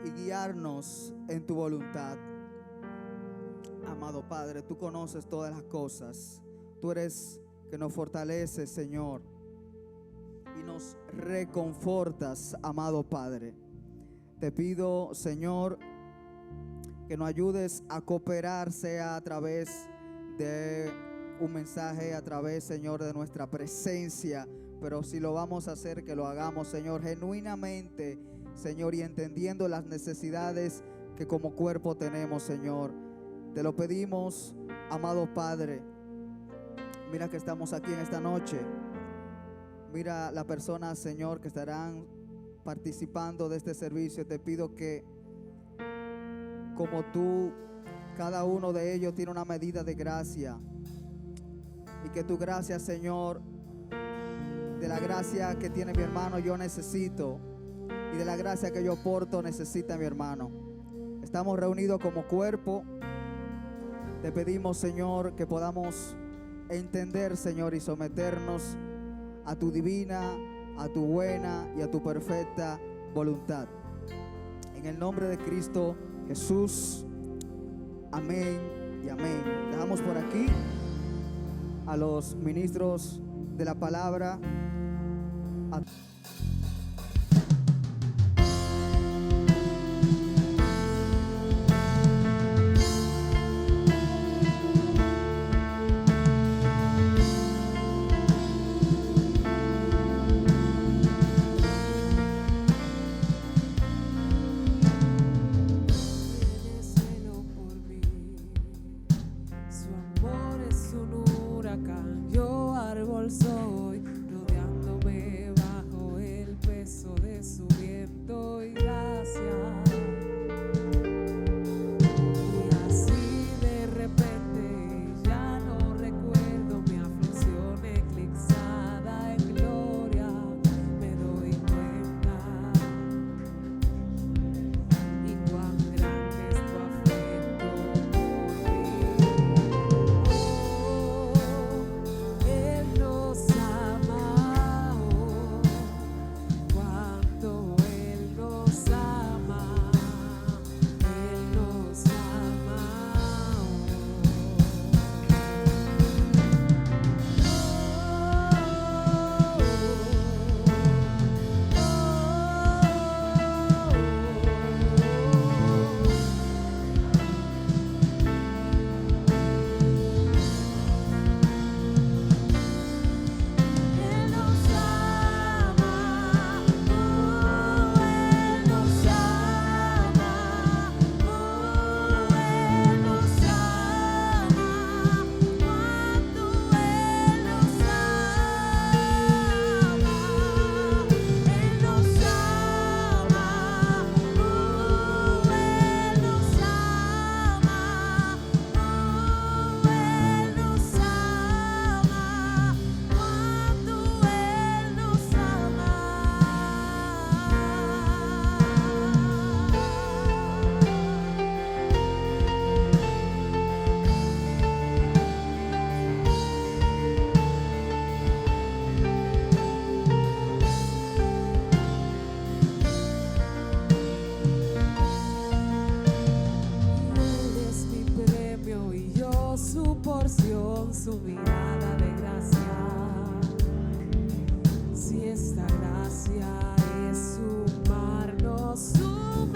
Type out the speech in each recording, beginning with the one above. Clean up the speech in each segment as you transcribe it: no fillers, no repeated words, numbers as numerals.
y guiarnos en tu voluntad. Amado Padre, tú conoces todas las cosas. Tú eres que nos fortaleces, Señor, y nos reconfortas, amado Padre. Te pido, Señor, que nos ayudes a cooperar, sea a través de un mensaje, a través, Señor, de nuestra presencia. Pero si lo vamos a hacer, que lo hagamos, Señor, genuinamente, Señor, y entendiendo las necesidades que como cuerpo tenemos, Señor. Te lo pedimos, amado Padre. Mira que estamos aquí en esta noche. Mira las personas, Señor, que estarán participando de este servicio. Te pido que, como tú, cada uno de ellos tiene una medida de gracia, y que tu gracia, Señor, de la gracia que tiene mi hermano yo necesito, y de la gracia que yo porto necesita mi hermano. Estamos reunidos como cuerpo. Te pedimos, Señor, que podamos entender, Señor, y someternos a tu divina, a tu buena y a tu perfecta voluntad. En el nombre de Cristo Jesús. Amén y amén. Dejamos por aquí a los ministros de la palabra. Soy, rodeándome bajo el peso de su viento y gracia. Y así de repente ya no recuerdo mi aflicción eclipsada en gloria. Me doy cuenta y cuán grande es tu afecto por mí. Él nos ama, cuánto Él nos ama, Él nos ama. Él nos ama, Él nos ama, Él nos ama, cuánto Él nos ama, Él nos ama, Él nos ama, Él nos ama, cuánto Él nos ama. Él es mi premio y yo su porción, su mirada de gracia. Si esta gracia es su mar, nos sumergimos.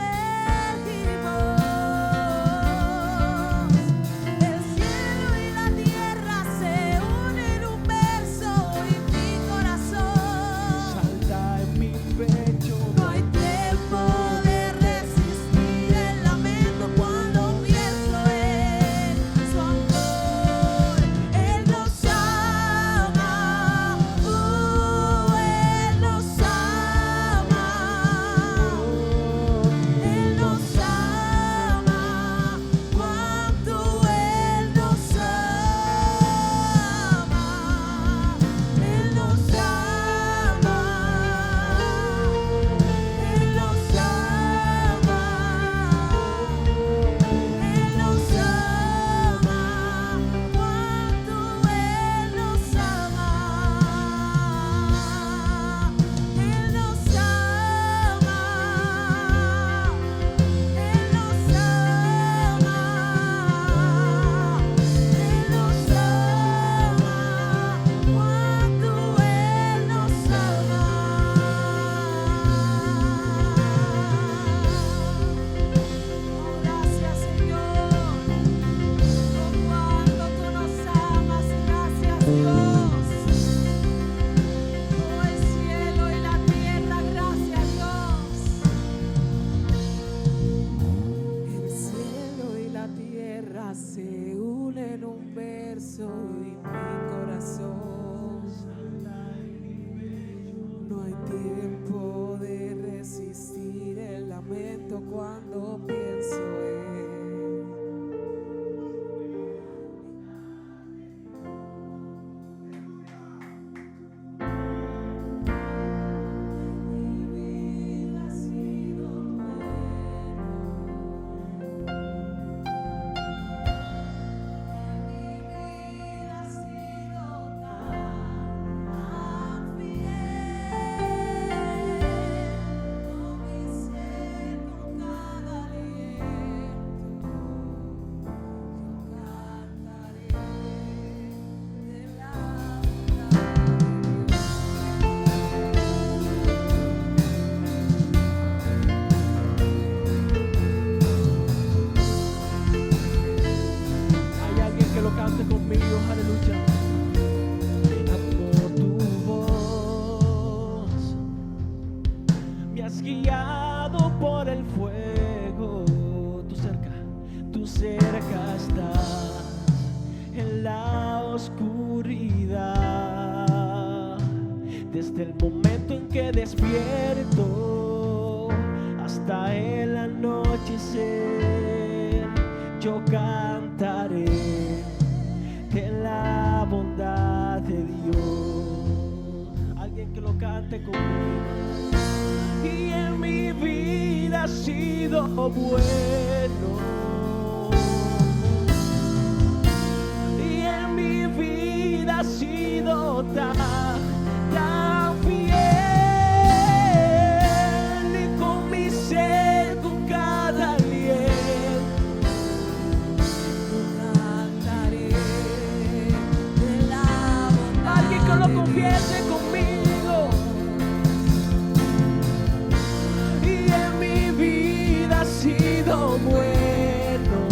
El cielo y la tierra se unen en un verso y mi corazón Salta en mi pecho. no hay tiempo de resistir el lamento cuando pienso en su amor. Él nos verso y mi corazón. No hay tiempo de resistir el lamento cuando pienso en mi vida ha sido Hay alguien que lo cante conmigo, aleluya. Por tu voz me has guiado por el fuego. Tú cerca estás en la oscuridad. Desde el momento en que despierto hasta el anochecer, yo cantaré de la bondad de Dios. Alguien que lo cante conmigo. Y en mi vida ha sido bueno. Y en mi vida ha sido tan fiel. Y con mi ser, con cada aliento, cantaré de la bondad. alguien que lo de confiese conmigo. Y en mi vida ha sido bueno.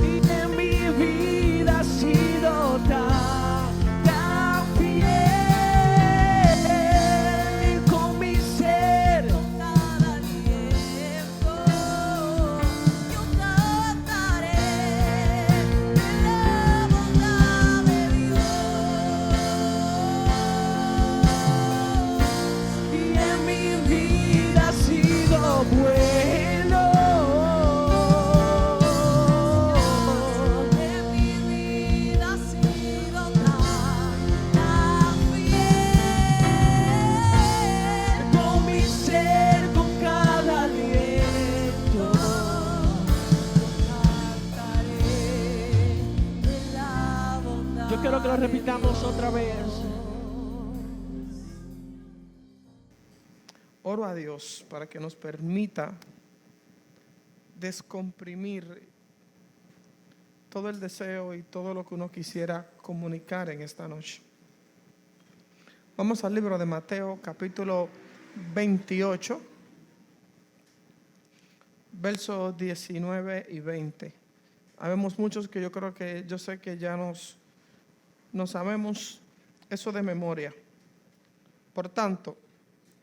Y en mi vida ha sido tan fiel. Y con mi ser, Cada aliento yo cantaré de la bondad de Dios. y en mi vida ha sido bueno. En mi vida ha sido tan fiel. Con mi ser, con cada aliento, Cantaré de la bondad. yo quiero que lo repitamos otra vez. Oro a Dios para que nos permita descomprimir todo el deseo y todo lo que uno quisiera comunicar en esta noche. Vamos al libro de Mateo, capítulo 28, versos 19 y 20. Habemos muchos que yo sé que ya nos sabemos eso de memoria. Por tanto,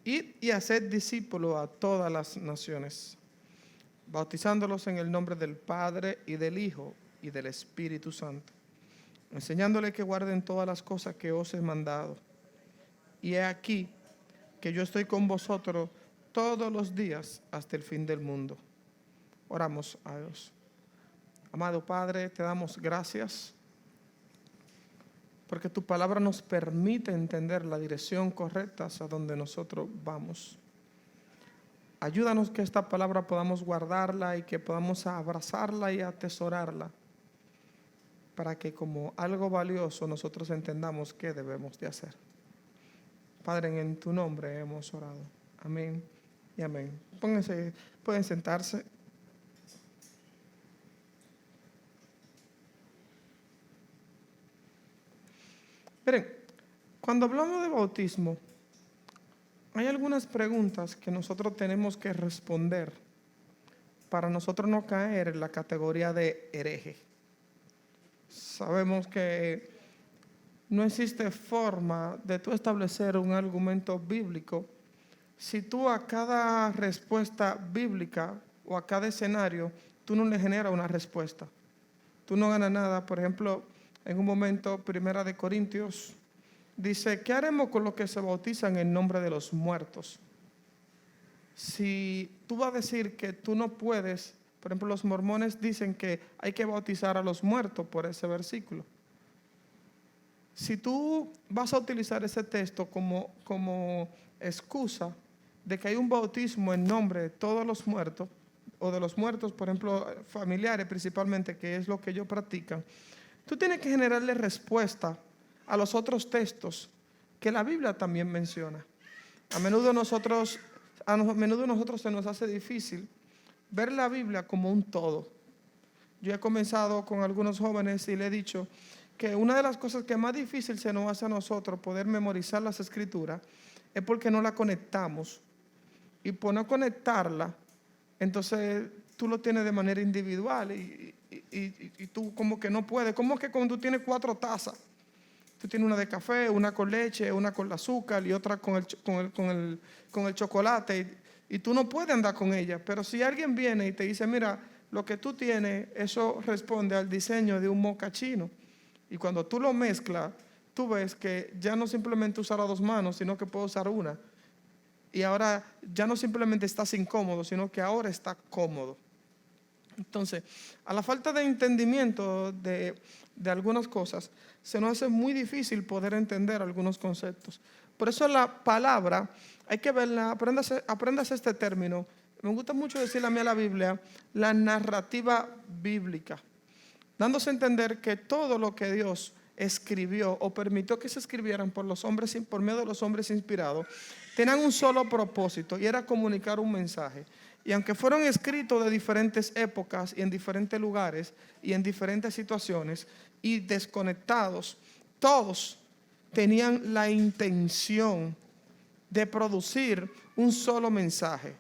id y haced discípulos a todas las naciones, bautizándolos en el nombre del Padre y del Hijo y del Espíritu Santo, enseñándoles que guarden todas las cosas que os he mandado. Y he aquí que yo estoy con vosotros todos los días hasta el fin del mundo. Oramos a Dios. Amado Padre, te damos gracias porque tu palabra nos permite entender la dirección correcta hacia donde nosotros vamos. Ayúdanos que esta palabra podamos guardarla y que podamos abrazarla y atesorarla para que como algo valioso nosotros entendamos qué debemos de hacer. Padre, en tu nombre hemos orado. Amén y amén. Pónganse, pueden sentarse. Miren, cuando hablamos de bautismo, hay algunas preguntas que nosotros tenemos que responder para nosotros no caer en la categoría de hereje. Sabemos que no existe forma de tú establecer un argumento bíblico si tú a cada respuesta bíblica o a cada escenario tú no le generas una respuesta. tú no ganas nada. Por ejemplo, en un momento, 1 Corintios, dice, ¿qué haremos con los que se bautizan en nombre de los muertos? Si tú vas a decir que tú no puedes, por ejemplo, los mormones dicen que hay que bautizar a los muertos por ese versículo. Si tú vas a utilizar ese texto como excusa de que hay un bautismo en nombre de todos los muertos, o de los muertos, por ejemplo, familiares principalmente, que es lo que ellos practican, tú tienes que generarle respuesta a los otros textos que la Biblia también menciona. A menudo nosotros se nos hace difícil ver la Biblia como un todo. Yo he comenzado con algunos jóvenes y le he dicho que una de las cosas que más difícil se nos hace a nosotros poder memorizar las Escrituras es porque no la conectamos. Y por no conectarla, entonces tú lo tienes de manera individual y tú como que no puedes. Como que cuando tú tienes 4 tazas, tú tienes una de café, una con leche, una con el azúcar y otra con el chocolate, y tú no puedes andar con ella. Pero si alguien viene y te dice, mira, lo que tú tienes, eso responde al diseño de un mocachino. Y cuando tú lo mezclas, tú ves que ya no simplemente usar las 2 manos, sino que puedes usar una. Y ahora ya no simplemente estás incómodo, sino que ahora está cómodo. Entonces, a la falta de entendimiento de algunas cosas, se nos hace muy difícil poder entender algunos conceptos. Por eso la palabra, hay que verla, apréndase este término. Me gusta mucho decirle a mí a la Biblia, la narrativa bíblica, dándose a entender que todo lo que Dios escribió o permitió que se escribieran por medio de los hombres inspirados, tenían un solo propósito, y era comunicar un mensaje. Y aunque fueron escritos de diferentes épocas y en diferentes lugares y en diferentes situaciones y desconectados, todos tenían la intención de producir un solo mensaje.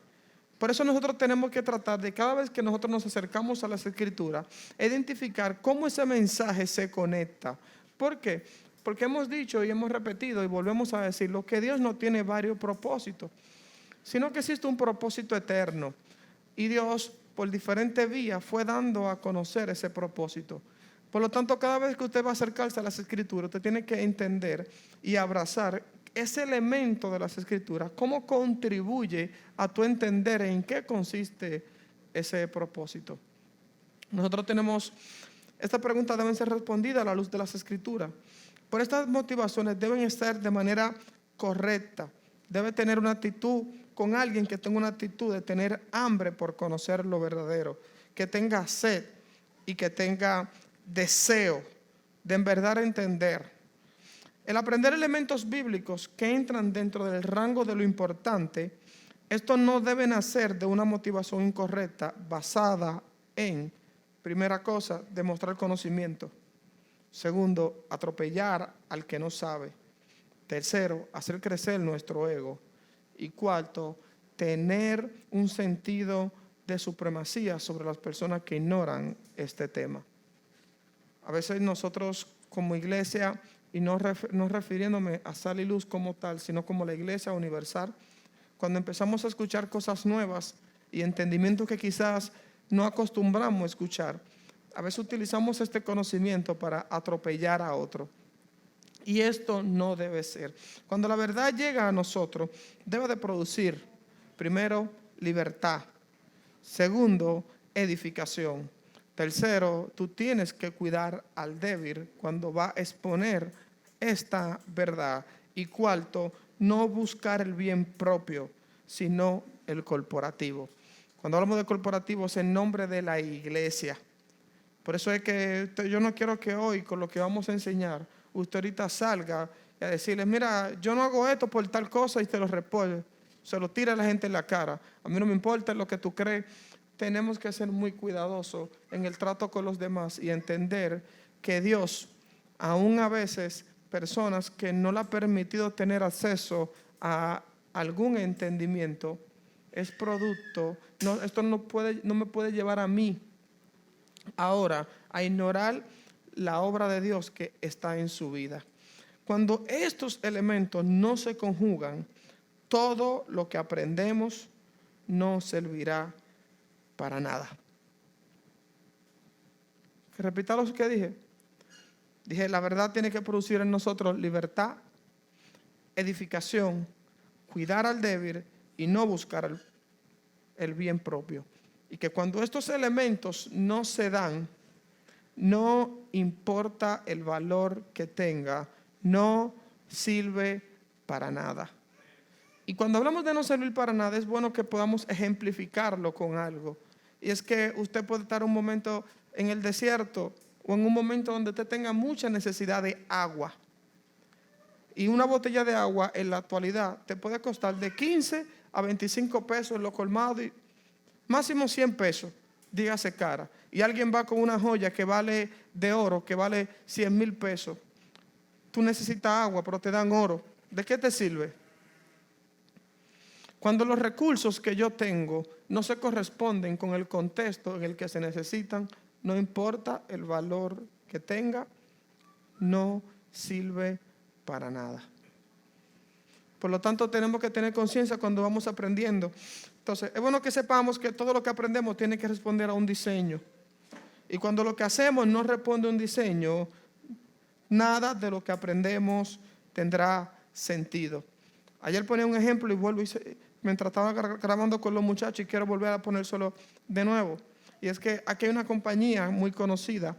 Por eso nosotros tenemos que tratar de, cada vez que nosotros nos acercamos a las Escrituras, identificar cómo ese mensaje se conecta. ¿Por qué? Porque hemos dicho y hemos repetido y volvemos a decirlo, que Dios no tiene varios propósitos, sino que existe un propósito eterno. Y Dios, por diferentes vías, fue dando a conocer ese propósito. Por lo tanto, cada vez que usted va a acercarse a las Escrituras, usted tiene que entender y abrazar ese elemento de las Escrituras, cómo contribuye a tu entender en qué consiste ese propósito. Nosotros tenemos, esta pregunta deben ser respondidas a la luz de las Escrituras. Por estas motivaciones deben estar de manera correcta. Debe tener una actitud con alguien que tenga una actitud de tener hambre por conocer lo verdadero, que tenga sed y que tenga deseo de en verdad entender. El aprender elementos bíblicos que entran dentro del rango de lo importante, esto no debe nacer de una motivación incorrecta basada en, primera cosa, demostrar conocimiento. Segundo, atropellar al que no sabe. Tercero, hacer crecer nuestro ego. Y cuarto, tener un sentido de supremacía sobre las personas que ignoran este tema. A veces nosotros como iglesia, y no refiriéndome a Sal y Luz como tal, sino como la iglesia universal, cuando empezamos a escuchar cosas nuevas y entendimientos que quizás no acostumbramos a escuchar, a veces utilizamos este conocimiento para atropellar a otro. Y esto no debe ser. Cuando la verdad llega a nosotros, debe de producir, primero, libertad. Segundo, edificación. Tercero, tú tienes que cuidar al débil cuando va a exponer esta verdad. Y cuarto, no buscar el bien propio, sino el corporativo. Cuando hablamos de corporativo es en nombre de la iglesia. Por eso es que yo no quiero que hoy, con lo que vamos a enseñar, usted ahorita salga y a decirles, mira, yo no hago esto por tal cosa y te lo repone, se lo tira a la gente en la cara. A mí no me importa lo que tú crees. Tenemos que ser muy cuidadosos en el trato con los demás y entender que Dios, aún a veces, personas que no le ha permitido tener acceso a algún entendimiento, es producto, esto no me puede llevar a mí ahora a ignorar la obra de Dios que está en su vida. Cuando estos elementos no se conjugan, todo lo que aprendemos no servirá para nada. Que repita lo que dije. Dije, la verdad tiene que producir en nosotros libertad, edificación, cuidar al débil y no buscar el bien propio. Y que cuando estos elementos no se dan, no importa el valor que tenga, no sirve para nada. Y cuando hablamos de no servir para nada, es bueno que podamos ejemplificarlo con algo. Y es que usted puede estar un momento en el desierto o en un momento donde usted tenga mucha necesidad de agua. Y una botella de agua en la actualidad te puede costar de 15 a 25 pesos en lo colmado y máximo 100 pesos, dígase cara. Y alguien va con una joya que vale de oro, que vale 100,000 pesos. Tú necesitas agua, pero te dan oro. ¿De qué te sirve? Cuando los recursos que yo tengo no se corresponden con el contexto en el que se necesitan, no importa el valor que tenga, no sirve para nada. Por lo tanto, tenemos que tener conciencia cuando vamos aprendiendo. Entonces, es bueno que sepamos que todo lo que aprendemos tiene que responder a un diseño. Y cuando lo que hacemos no responde a un diseño, nada de lo que aprendemos tendrá sentido. Ayer ponía un ejemplo y vuelvo mientras estaba grabando con los muchachos y quiero volver a ponérselo de nuevo. Y es que aquí hay una compañía muy conocida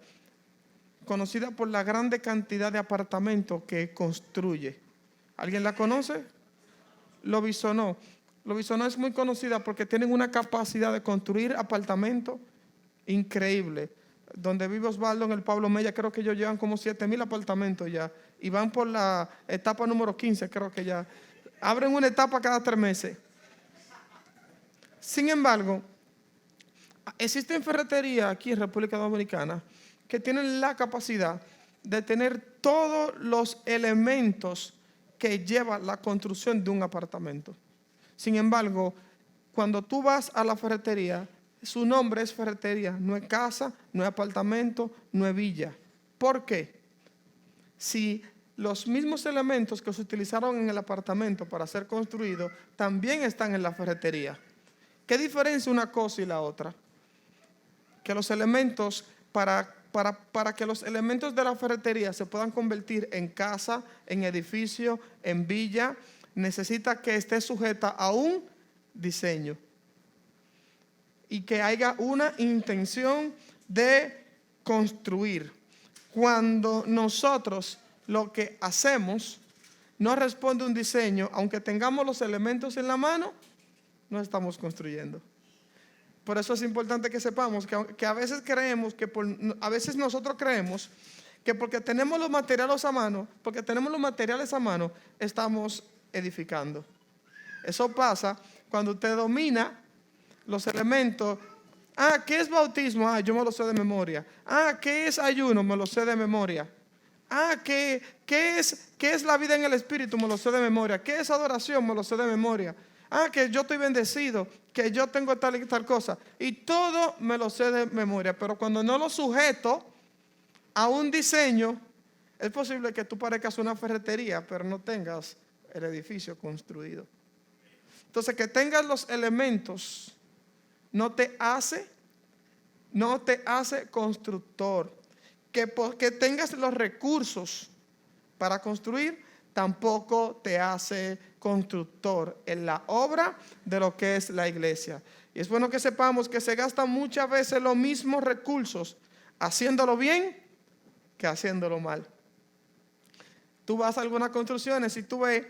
por la grande cantidad de apartamentos que construye. ¿Alguien la conoce? Lovisonó. Lovisonó es muy conocida porque tienen una capacidad de construir apartamentos increíble. Donde vive Osvaldo en el Pablo Mella, creo que ellos llevan como 7,000 apartamentos ya. Y van por la etapa número 15, creo que ya. Abren una etapa cada 3 meses. Sin embargo, existen ferreterías aquí en República Dominicana que tienen la capacidad de tener todos los elementos que lleva la construcción de un apartamento. Sin embargo, cuando tú vas a la ferretería, su nombre es ferretería, no es casa, no es apartamento, no es villa. ¿Por qué? Si los mismos elementos que se utilizaron en el apartamento para ser construido también están en la ferretería. ¿Qué diferencia una cosa y la otra? Que los elementos, para que los elementos de la ferretería se puedan convertir en casa, en edificio, en villa, necesita que esté sujeta a un diseño y que haya una intención de construir. Cuando nosotros lo que hacemos no responde a un diseño, aunque tengamos los elementos en la mano, no estamos construyendo. Por eso es importante que sepamos que a veces creemos a veces nosotros creemos que porque tenemos los materiales a mano, estamos edificando. Eso pasa cuando usted domina los elementos. ¿Qué es bautismo? Yo me lo sé de memoria. ¿Qué es ayuno? Me lo sé de memoria. ¿Qué es la vida en el Espíritu? Me lo sé de memoria. ¿Qué es adoración? Me lo sé de memoria. Que yo estoy bendecido, que yo tengo tal y tal cosa. Y todo me lo sé de memoria. Pero cuando no lo sujeto a un diseño, es posible que tú parezcas una ferretería, pero no tengas el edificio construido. Entonces, que tengas los elementos no te hace constructor. Que tengas los recursos para construir tampoco te hace constructor en la obra de lo que es la iglesia. Y es bueno que sepamos que se gastan muchas veces los mismos recursos haciéndolo bien que haciéndolo mal. Tú vas a algunas construcciones y tú ves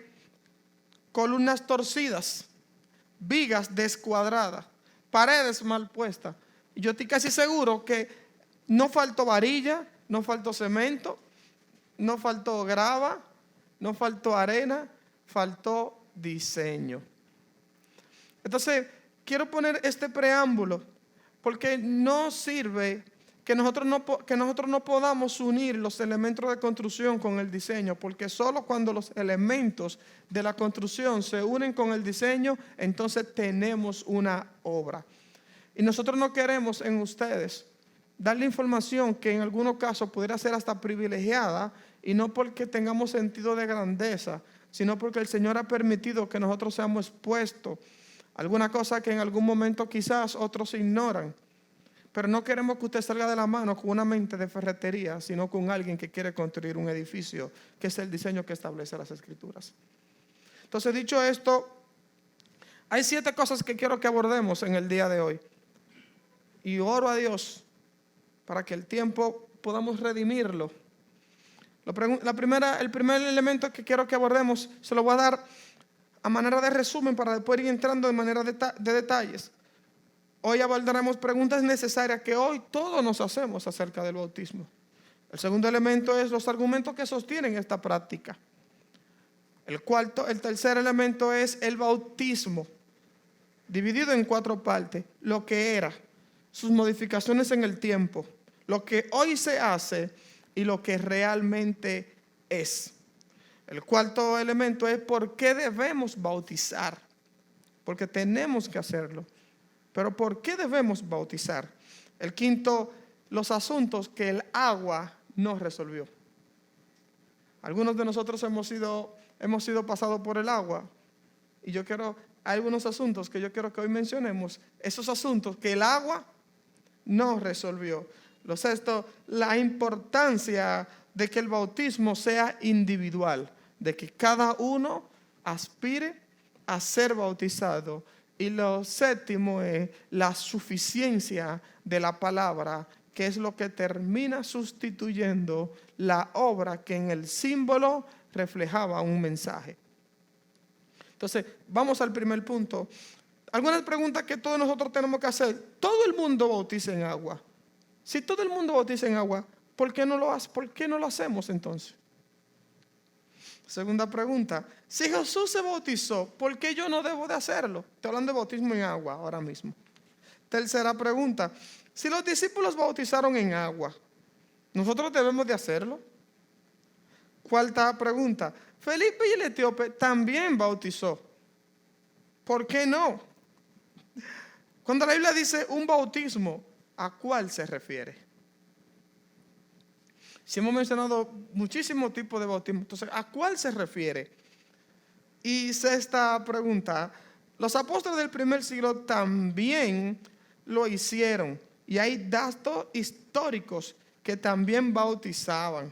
columnas torcidas, vigas descuadradas, paredes mal puestas. Y yo estoy casi seguro que no faltó varilla, no faltó cemento, no faltó grava, no faltó arena, faltó diseño. Entonces, quiero poner este preámbulo porque no sirve que nosotros no podamos unir los elementos de construcción con el diseño, porque solo cuando los elementos de la construcción se unen con el diseño, entonces tenemos una obra. Y nosotros no queremos en ustedes darle información que en algunos casos pudiera ser hasta privilegiada, y no porque tengamos sentido de grandeza, sino porque el Señor ha permitido que nosotros seamos expuestos a alguna cosa que en algún momento quizás otros ignoran. Pero no queremos que usted salga de la mano con una mente de ferretería, sino con alguien que quiere construir un edificio, que es el diseño que establece las Escrituras. Entonces, dicho esto, hay 7 cosas que quiero que abordemos en el día de hoy. Y oro a Dios para que el tiempo podamos redimirlo. El primer elemento que quiero que abordemos se lo voy a dar a manera de resumen para después ir entrando de manera de detalles. Hoy abordaremos preguntas necesarias que hoy todos nos hacemos acerca del bautismo. El segundo elemento es los argumentos que sostienen esta práctica. El tercer elemento es el bautismo, dividido en 4 partes: lo que era, sus modificaciones en el tiempo, lo que hoy se hace y lo que realmente es. El cuarto elemento es por qué debemos bautizar, porque tenemos que hacerlo. Pero ¿por qué debemos bautizar? El quinto, los asuntos que el agua no resolvió. Algunos de nosotros hemos sido pasados por el agua, y hay algunos asuntos que yo quiero que hoy mencionemos, esos asuntos que el agua no resolvió. Lo sexto, la importancia de que el bautismo sea individual, de que cada uno aspire a ser bautizado. Y lo séptimo es la suficiencia de la palabra, que es lo que termina sustituyendo la obra que en el símbolo reflejaba un mensaje. Entonces, vamos al primer punto. Algunas preguntas que todos nosotros tenemos que hacer. Todo el mundo bautiza en agua. Si todo el mundo bautiza en agua, ¿por qué no lo hacemos entonces? Segunda pregunta, si Jesús se bautizó, ¿por qué yo no debo de hacerlo? Estoy hablando de bautismo en agua ahora mismo. Tercera pregunta, si los discípulos bautizaron en agua, ¿nosotros debemos de hacerlo? Cuarta pregunta, Felipe y el etíope también bautizó. ¿Por qué no? Cuando la Biblia dice un bautismo, ¿a cuál se refiere? Si hemos mencionado muchísimos tipos de bautismo, entonces, ¿a cuál se refiere? Y sexta pregunta, los apóstoles del primer siglo también lo hicieron, y hay datos históricos que también bautizaban.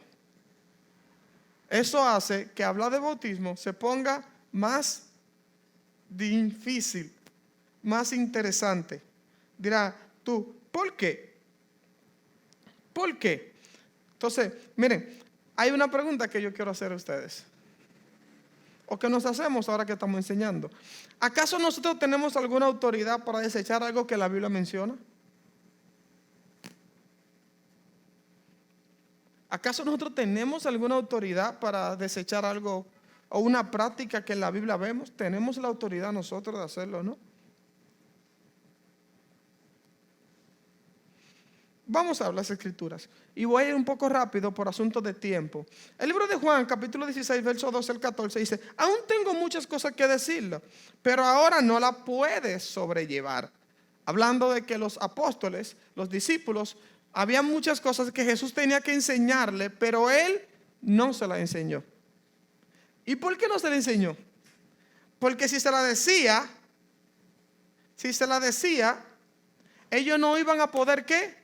Eso hace que hablar de bautismo se ponga más difícil, más interesante. Dirá tú, ¿por qué? ¿Por qué? Entonces, miren, hay una pregunta que yo quiero hacer a ustedes, o que nos hacemos ahora que estamos enseñando. ¿Acaso nosotros tenemos alguna autoridad para desechar algo que la Biblia menciona? ¿Acaso nosotros tenemos alguna autoridad para desechar algo o una práctica que en la Biblia vemos? ¿Tenemos la autoridad nosotros de hacerlo, no? Vamos a las Escrituras. Y voy a ir un poco rápido por asuntos de tiempo. El libro de Juan, capítulo 16, verso 12 al 14, dice: aún tengo muchas cosas que decirle, pero ahora no la puedes sobrellevar. Hablando de que los apóstoles, los discípulos, había muchas cosas que Jesús tenía que enseñarle, pero Él no se las enseñó. ¿Y por qué no se la enseñó? Porque si se la decía, ellos no iban a poder, ¿qué?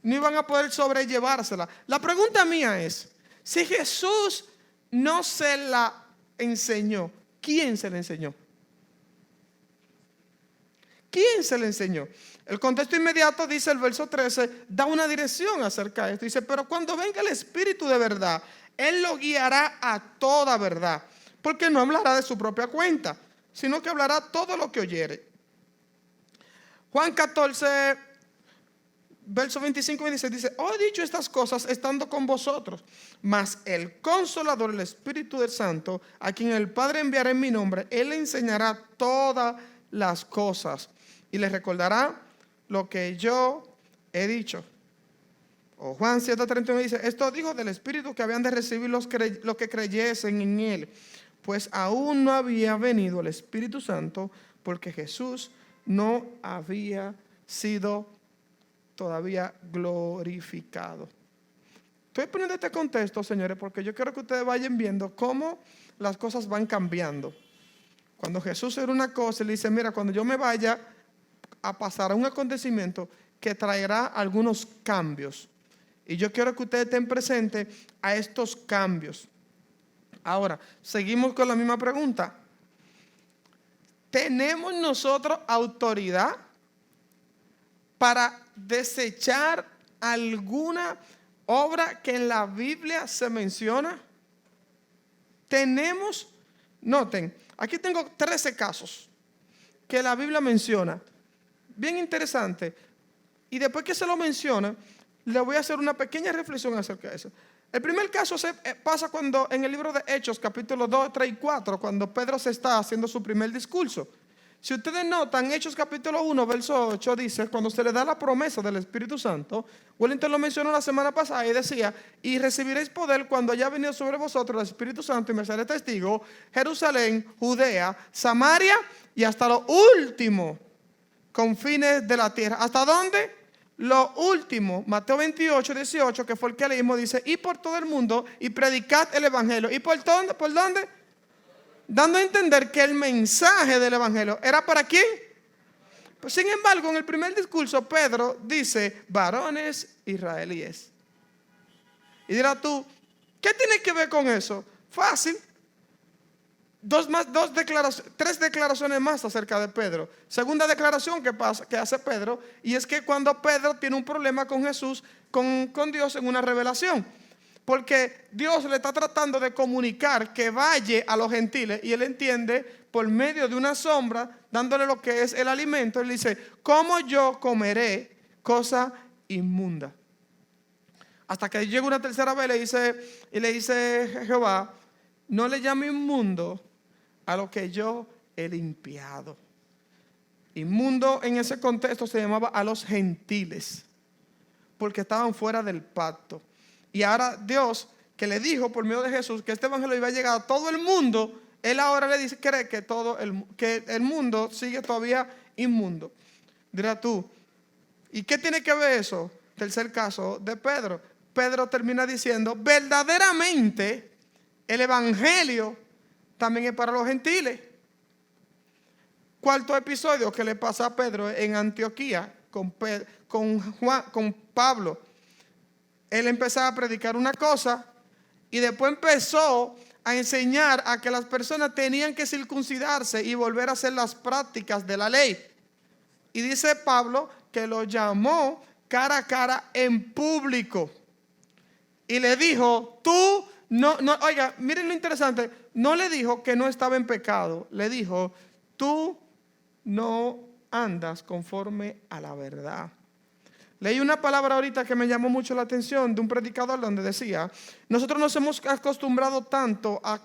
No iban a poder sobrellevársela. La pregunta mía es, si Jesús no se la enseñó, ¿quién se la enseñó? ¿Quién se la enseñó? El contexto inmediato, dice el verso 13, da una dirección acerca de esto. Dice, pero cuando venga el Espíritu de verdad, Él lo guiará a toda verdad, porque no hablará de su propia cuenta, sino que hablará todo lo que oyere. Juan 14, verso 25 y 26 dice: os he dicho estas cosas estando con vosotros, mas el Consolador, el Espíritu del Santo, a quien el Padre enviará en mi nombre, Él le enseñará todas las cosas y les recordará lo que yo he dicho. O Juan 7:31 dice: esto dijo del Espíritu que habían de recibir los que creyesen en Él, pues aún no había venido el Espíritu Santo, porque Jesús no había sido todavía glorificado. Estoy poniendo este contexto, señores, porque yo quiero que ustedes vayan viendo cómo las cosas van cambiando. Cuando Jesús era una cosa, Él dice: mira, cuando yo me vaya a pasar a un acontecimiento, que traerá algunos cambios. Y yo quiero que ustedes estén presentes a estos cambios. Ahora, seguimos con la misma pregunta. ¿Tenemos nosotros autoridad para desechar alguna obra que en la Biblia se menciona? Tenemos, noten, aquí tengo 13 casos que la Biblia menciona. Bien interesante. Y después que se lo menciona, le voy a hacer una pequeña reflexión acerca de eso. El primer caso pasa cuando en el libro de Hechos, capítulos 2, 3 y 4, cuando Pedro se está haciendo su primer discurso. Si ustedes notan, Hechos capítulo 1, verso 8, dice, cuando se le da la promesa del Espíritu Santo, Wellington lo mencionó la semana pasada y decía, y recibiréis poder cuando haya venido sobre vosotros el Espíritu Santo y me seré testigo, Jerusalén, Judea, Samaria y hasta lo último confines de la tierra. ¿Hasta dónde? Lo último, Mateo 28, 18, que fue el que leímos, dice, y por todo el mundo y predicad el evangelio. ¿Y por dónde? ¿Por dónde? Dando a entender que el mensaje del evangelio era para quién. Pues, sin embargo, en el primer discurso Pedro dice, varones israelíes. Y dirás tú, ¿qué tiene que ver con eso? Fácil. Tres declaraciones más acerca de Pedro. Segunda declaración que hace Pedro, y es que cuando Pedro tiene un problema con Jesús, con Dios en una revelación, porque Dios le está tratando de comunicar que vaya a los gentiles, y él entiende por medio de una sombra, dándole lo que es el alimento. Él dice, ¿cómo yo comeré cosa inmunda? Hasta que llega una tercera vez le dice Jehová, no le llame inmundo a lo que yo he limpiado. Inmundo en ese contexto se llamaba a los gentiles, porque estaban fuera del pacto. Y ahora Dios, que le dijo por medio de Jesús que este evangelio iba a llegar a todo el mundo, él ahora le dice, cree que el mundo sigue todavía inmundo. Dirás tú, ¿y qué tiene que ver eso? Tercer caso de Pedro. Pedro termina diciendo, verdaderamente el evangelio también es para los gentiles. Cuarto episodio que le pasa a Pedro en Antioquía con Pablo. Él empezaba a predicar una cosa y después empezó a enseñar a que las personas tenían que circuncidarse y volver a hacer las prácticas de la ley. Y dice Pablo que lo llamó cara a cara en público y le dijo, tú no, oiga, miren lo interesante, no le dijo que no estaba en pecado, le dijo, tú no andas conforme a la verdad. Leí una palabra ahorita que me llamó mucho la atención de un predicador donde decía, nosotros nos hemos acostumbrado tanto a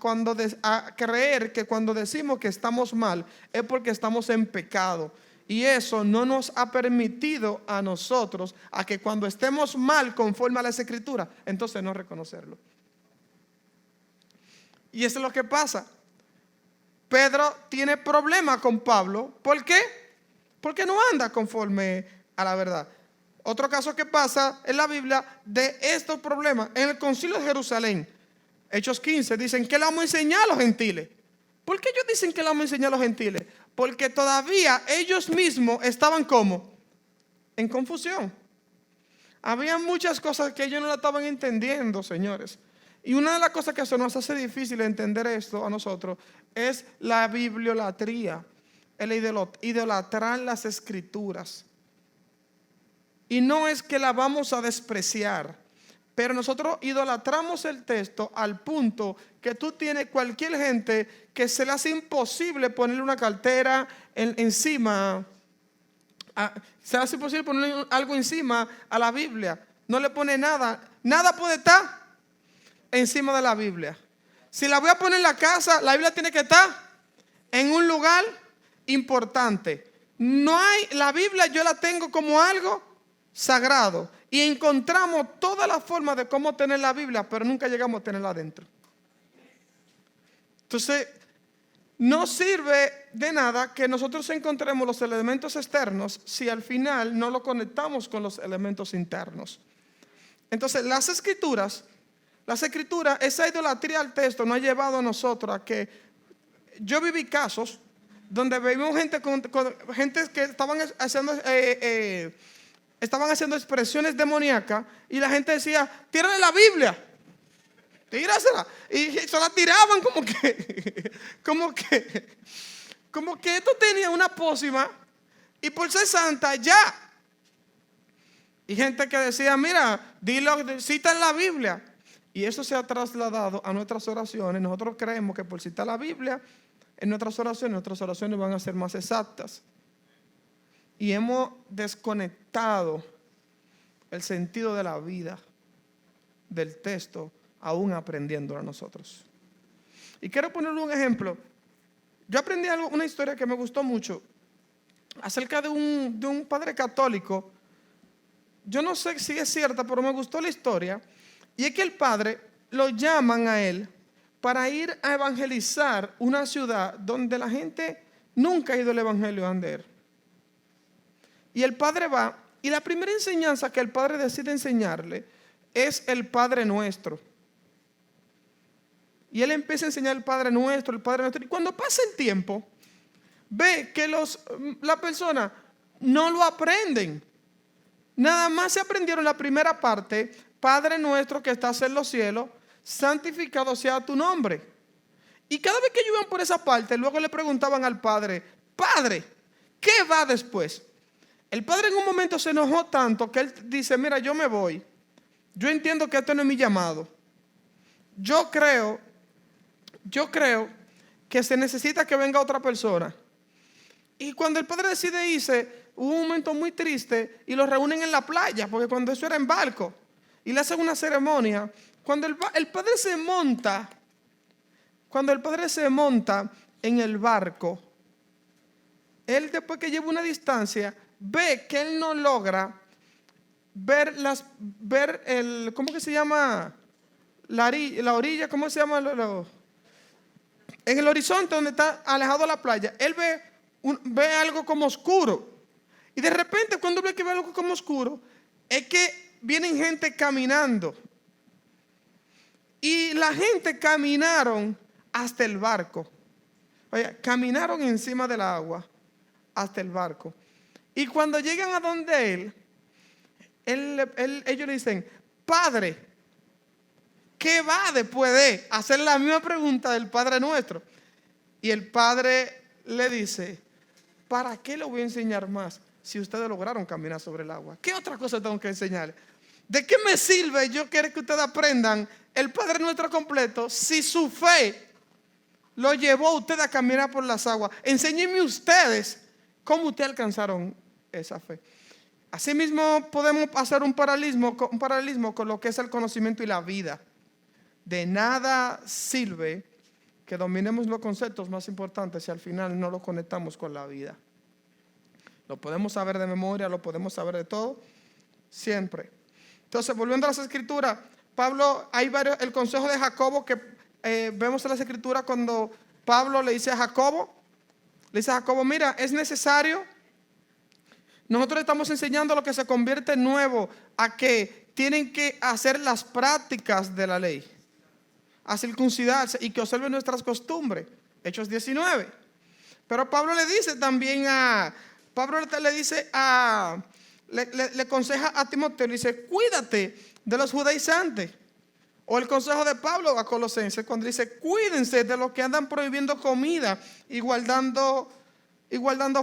creer que cuando decimos que estamos mal es porque estamos en pecado. Y eso no nos ha permitido a nosotros a que cuando estemos mal conforme a las escrituras, entonces no reconocerlo. Y eso es lo que pasa. Pedro tiene problemas con Pablo. ¿Por qué? Porque no anda conforme a la verdad. Otro caso que pasa en la Biblia de estos problemas, en el concilio de Jerusalén, Hechos 15, dicen que le vamos a enseñar a los gentiles. ¿Por qué ellos dicen que le vamos a enseñar a los gentiles? Porque todavía ellos mismos estaban como en confusión. Había muchas cosas que ellos no la estaban entendiendo, señores. Y una de las cosas que se nos hace difícil entender esto a nosotros es la bibliolatría, el idolatrar las escrituras. Y no es que la vamos a despreciar, pero nosotros idolatramos el texto al punto que tú tienes cualquier gente que se le hace imposible ponerle una cartera encima. Se le hace imposible ponerle algo encima a la Biblia. No le pone nada. Nada puede estar encima de la Biblia. Si la voy a poner en la casa, la Biblia tiene que estar en un lugar importante. La Biblia yo la tengo como algo sagrado y encontramos todas las formas de cómo tener la Biblia, pero nunca llegamos a tenerla adentro. Entonces, no sirve de nada que nosotros encontremos los elementos externos si al final no lo conectamos con los elementos internos. Entonces, las escrituras, esa idolatría al texto nos ha llevado a nosotros a que yo viví casos donde vimos gente que estaban haciendo estaban haciendo expresiones demoníacas y la gente decía, tírale la Biblia, tírasela. Y se la tiraban como que esto tenía una pócima y por ser santa ya. Y gente que decía, mira, dilo, cita en la Biblia. Y eso se ha trasladado a nuestras oraciones. Nosotros creemos que por citar la Biblia en nuestras oraciones van a ser más exactas. Y hemos desconectado el sentido de la vida del texto, aún aprendiéndolo a nosotros. Y quiero ponerle un ejemplo. Yo aprendí una historia que me gustó mucho acerca de un padre católico. Yo no sé si es cierta, pero me gustó la historia. Y es que el padre lo llaman a él para ir a evangelizar una ciudad donde la gente nunca ha ido al evangelio a él. Y el padre va, y la primera enseñanza que el padre decide enseñarle es el Padre Nuestro. Y él empieza a enseñar el Padre Nuestro. Y cuando pasa el tiempo, ve que la persona no lo aprenden. Nada más se aprendieron la primera parte: Padre nuestro que estás en los cielos, santificado sea tu nombre. Y cada vez que ellos iban por esa parte, luego le preguntaban al padre: Padre, ¿qué va después? El padre en un momento se enojó tanto que él dice: mira, yo me voy. Yo entiendo que esto no es mi llamado. Yo creo que se necesita que venga otra persona. Y cuando el padre decide irse, hubo un momento muy triste y los reúnen en la playa, porque cuando eso era en barco, y le hacen una ceremonia. Cuando el padre se monta en el barco, él, después que lleva una distancia, ve que él no logra ver el, ¿cómo que se llama? La orilla, ¿cómo se llama? En el horizonte donde está alejado la playa, él ve algo como oscuro. Y de repente, cuando ve que ve algo como oscuro, es que vienen gente caminando. Y la gente caminaron hasta el barco. Oye, caminaron encima del agua hasta el barco. Y cuando llegan a donde ellos le dicen: Padre, ¿qué va después de hacer la misma pregunta del Padre Nuestro? Y el padre le dice: ¿para qué le voy a enseñar más si ustedes lograron caminar sobre el agua? ¿Qué otra cosa tengo que enseñarles? ¿De qué me sirve yo quiero que ustedes aprendan el Padre Nuestro completo si su fe lo llevó a ustedes a caminar por las aguas? Enséñenme ustedes cómo ustedes alcanzaron esa fe. Asimismo, podemos hacer un paralelismo con lo que es el conocimiento y la vida. De nada sirve que dominemos los conceptos más importantes si al final no los conectamos con la vida. Lo podemos saber de memoria, lo podemos saber de todo, siempre. Entonces, volviendo a las escrituras, Pablo, hay varios, el consejo de Jacobo que vemos en las escrituras cuando Pablo le dice a Jacobo, mira, es necesario, nosotros estamos enseñando lo que se convierte en nuevo, a que tienen que hacer las prácticas de la ley, a circuncidarse y que observen nuestras costumbres. Hechos 19. Pero Pablo le dice también le aconseja a Timoteo, le dice: cuídate de los judaizantes. O el consejo de Pablo a Colosenses cuando dice: cuídense de los que andan prohibiendo comida y guardando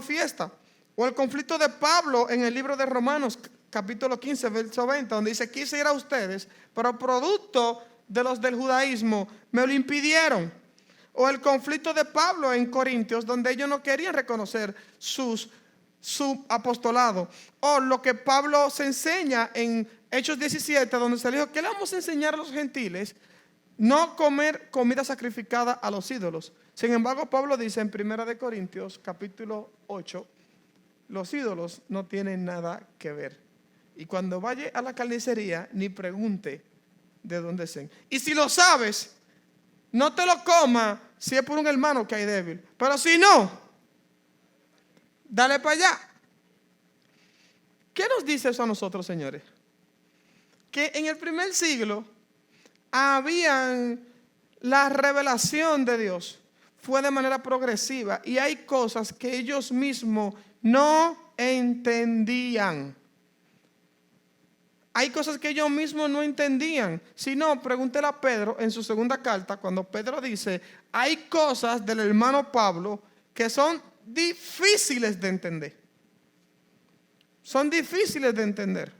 fiesta. O el conflicto de Pablo en el libro de Romanos capítulo 15 verso 20, donde dice: quise ir a ustedes, pero producto de los del judaísmo me lo impidieron. O el conflicto de Pablo en Corintios, donde ellos no querían reconocer su apostolado. O lo que Pablo se enseña en Hechos 17, donde se le dijo: ¿qué le vamos a enseñar a los gentiles? No comer comida sacrificada a los ídolos. Sin embargo, Pablo dice en 1 Corintios capítulo 8, los ídolos no tienen nada que ver. Y cuando vaya a la carnicería, ni pregunte de dónde son. Y si lo sabes, no te lo comas si es por un hermano que hay débil. Pero si no, dale para allá. ¿Qué nos dice eso a nosotros, señores? Que en el primer siglo habían la revelación de Dios fue de manera progresiva y hay cosas que ellos mismos no entendían. Hay cosas que ellos mismos no entendían. Si no, pregúntele a Pedro en su segunda carta, cuando Pedro dice, hay cosas del hermano Pablo que son difíciles de entender. Son difíciles de entender.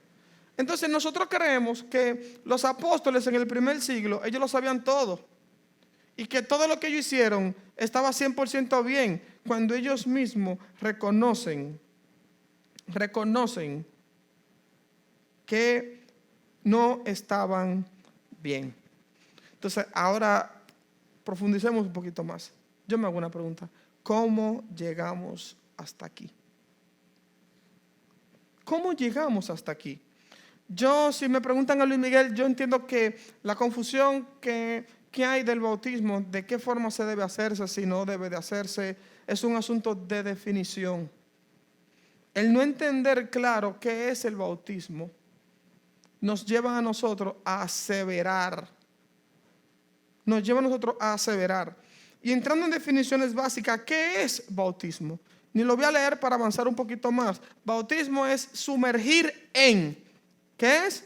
Entonces nosotros creemos que los apóstoles en el primer siglo, ellos lo sabían todo. Y que todo lo que ellos hicieron estaba 100% bien, cuando ellos mismos reconocen que no estaban bien. Entonces, ahora profundicemos un poquito más. Yo me hago una pregunta. ¿Cómo llegamos hasta aquí? ¿Cómo llegamos hasta aquí? Yo, si me preguntan a Luis Miguel, yo entiendo que la confusión que hay del bautismo, de qué forma se debe hacerse, si no debe de hacerse, es un asunto de definición. El no entender claro qué es el bautismo nos lleva a nosotros a aseverar. Nos lleva a nosotros a aseverar. Y entrando en definiciones básicas, ¿qué es bautismo? Ni lo voy a leer para avanzar un poquito más. Bautismo es sumergir en. ¿Qué es?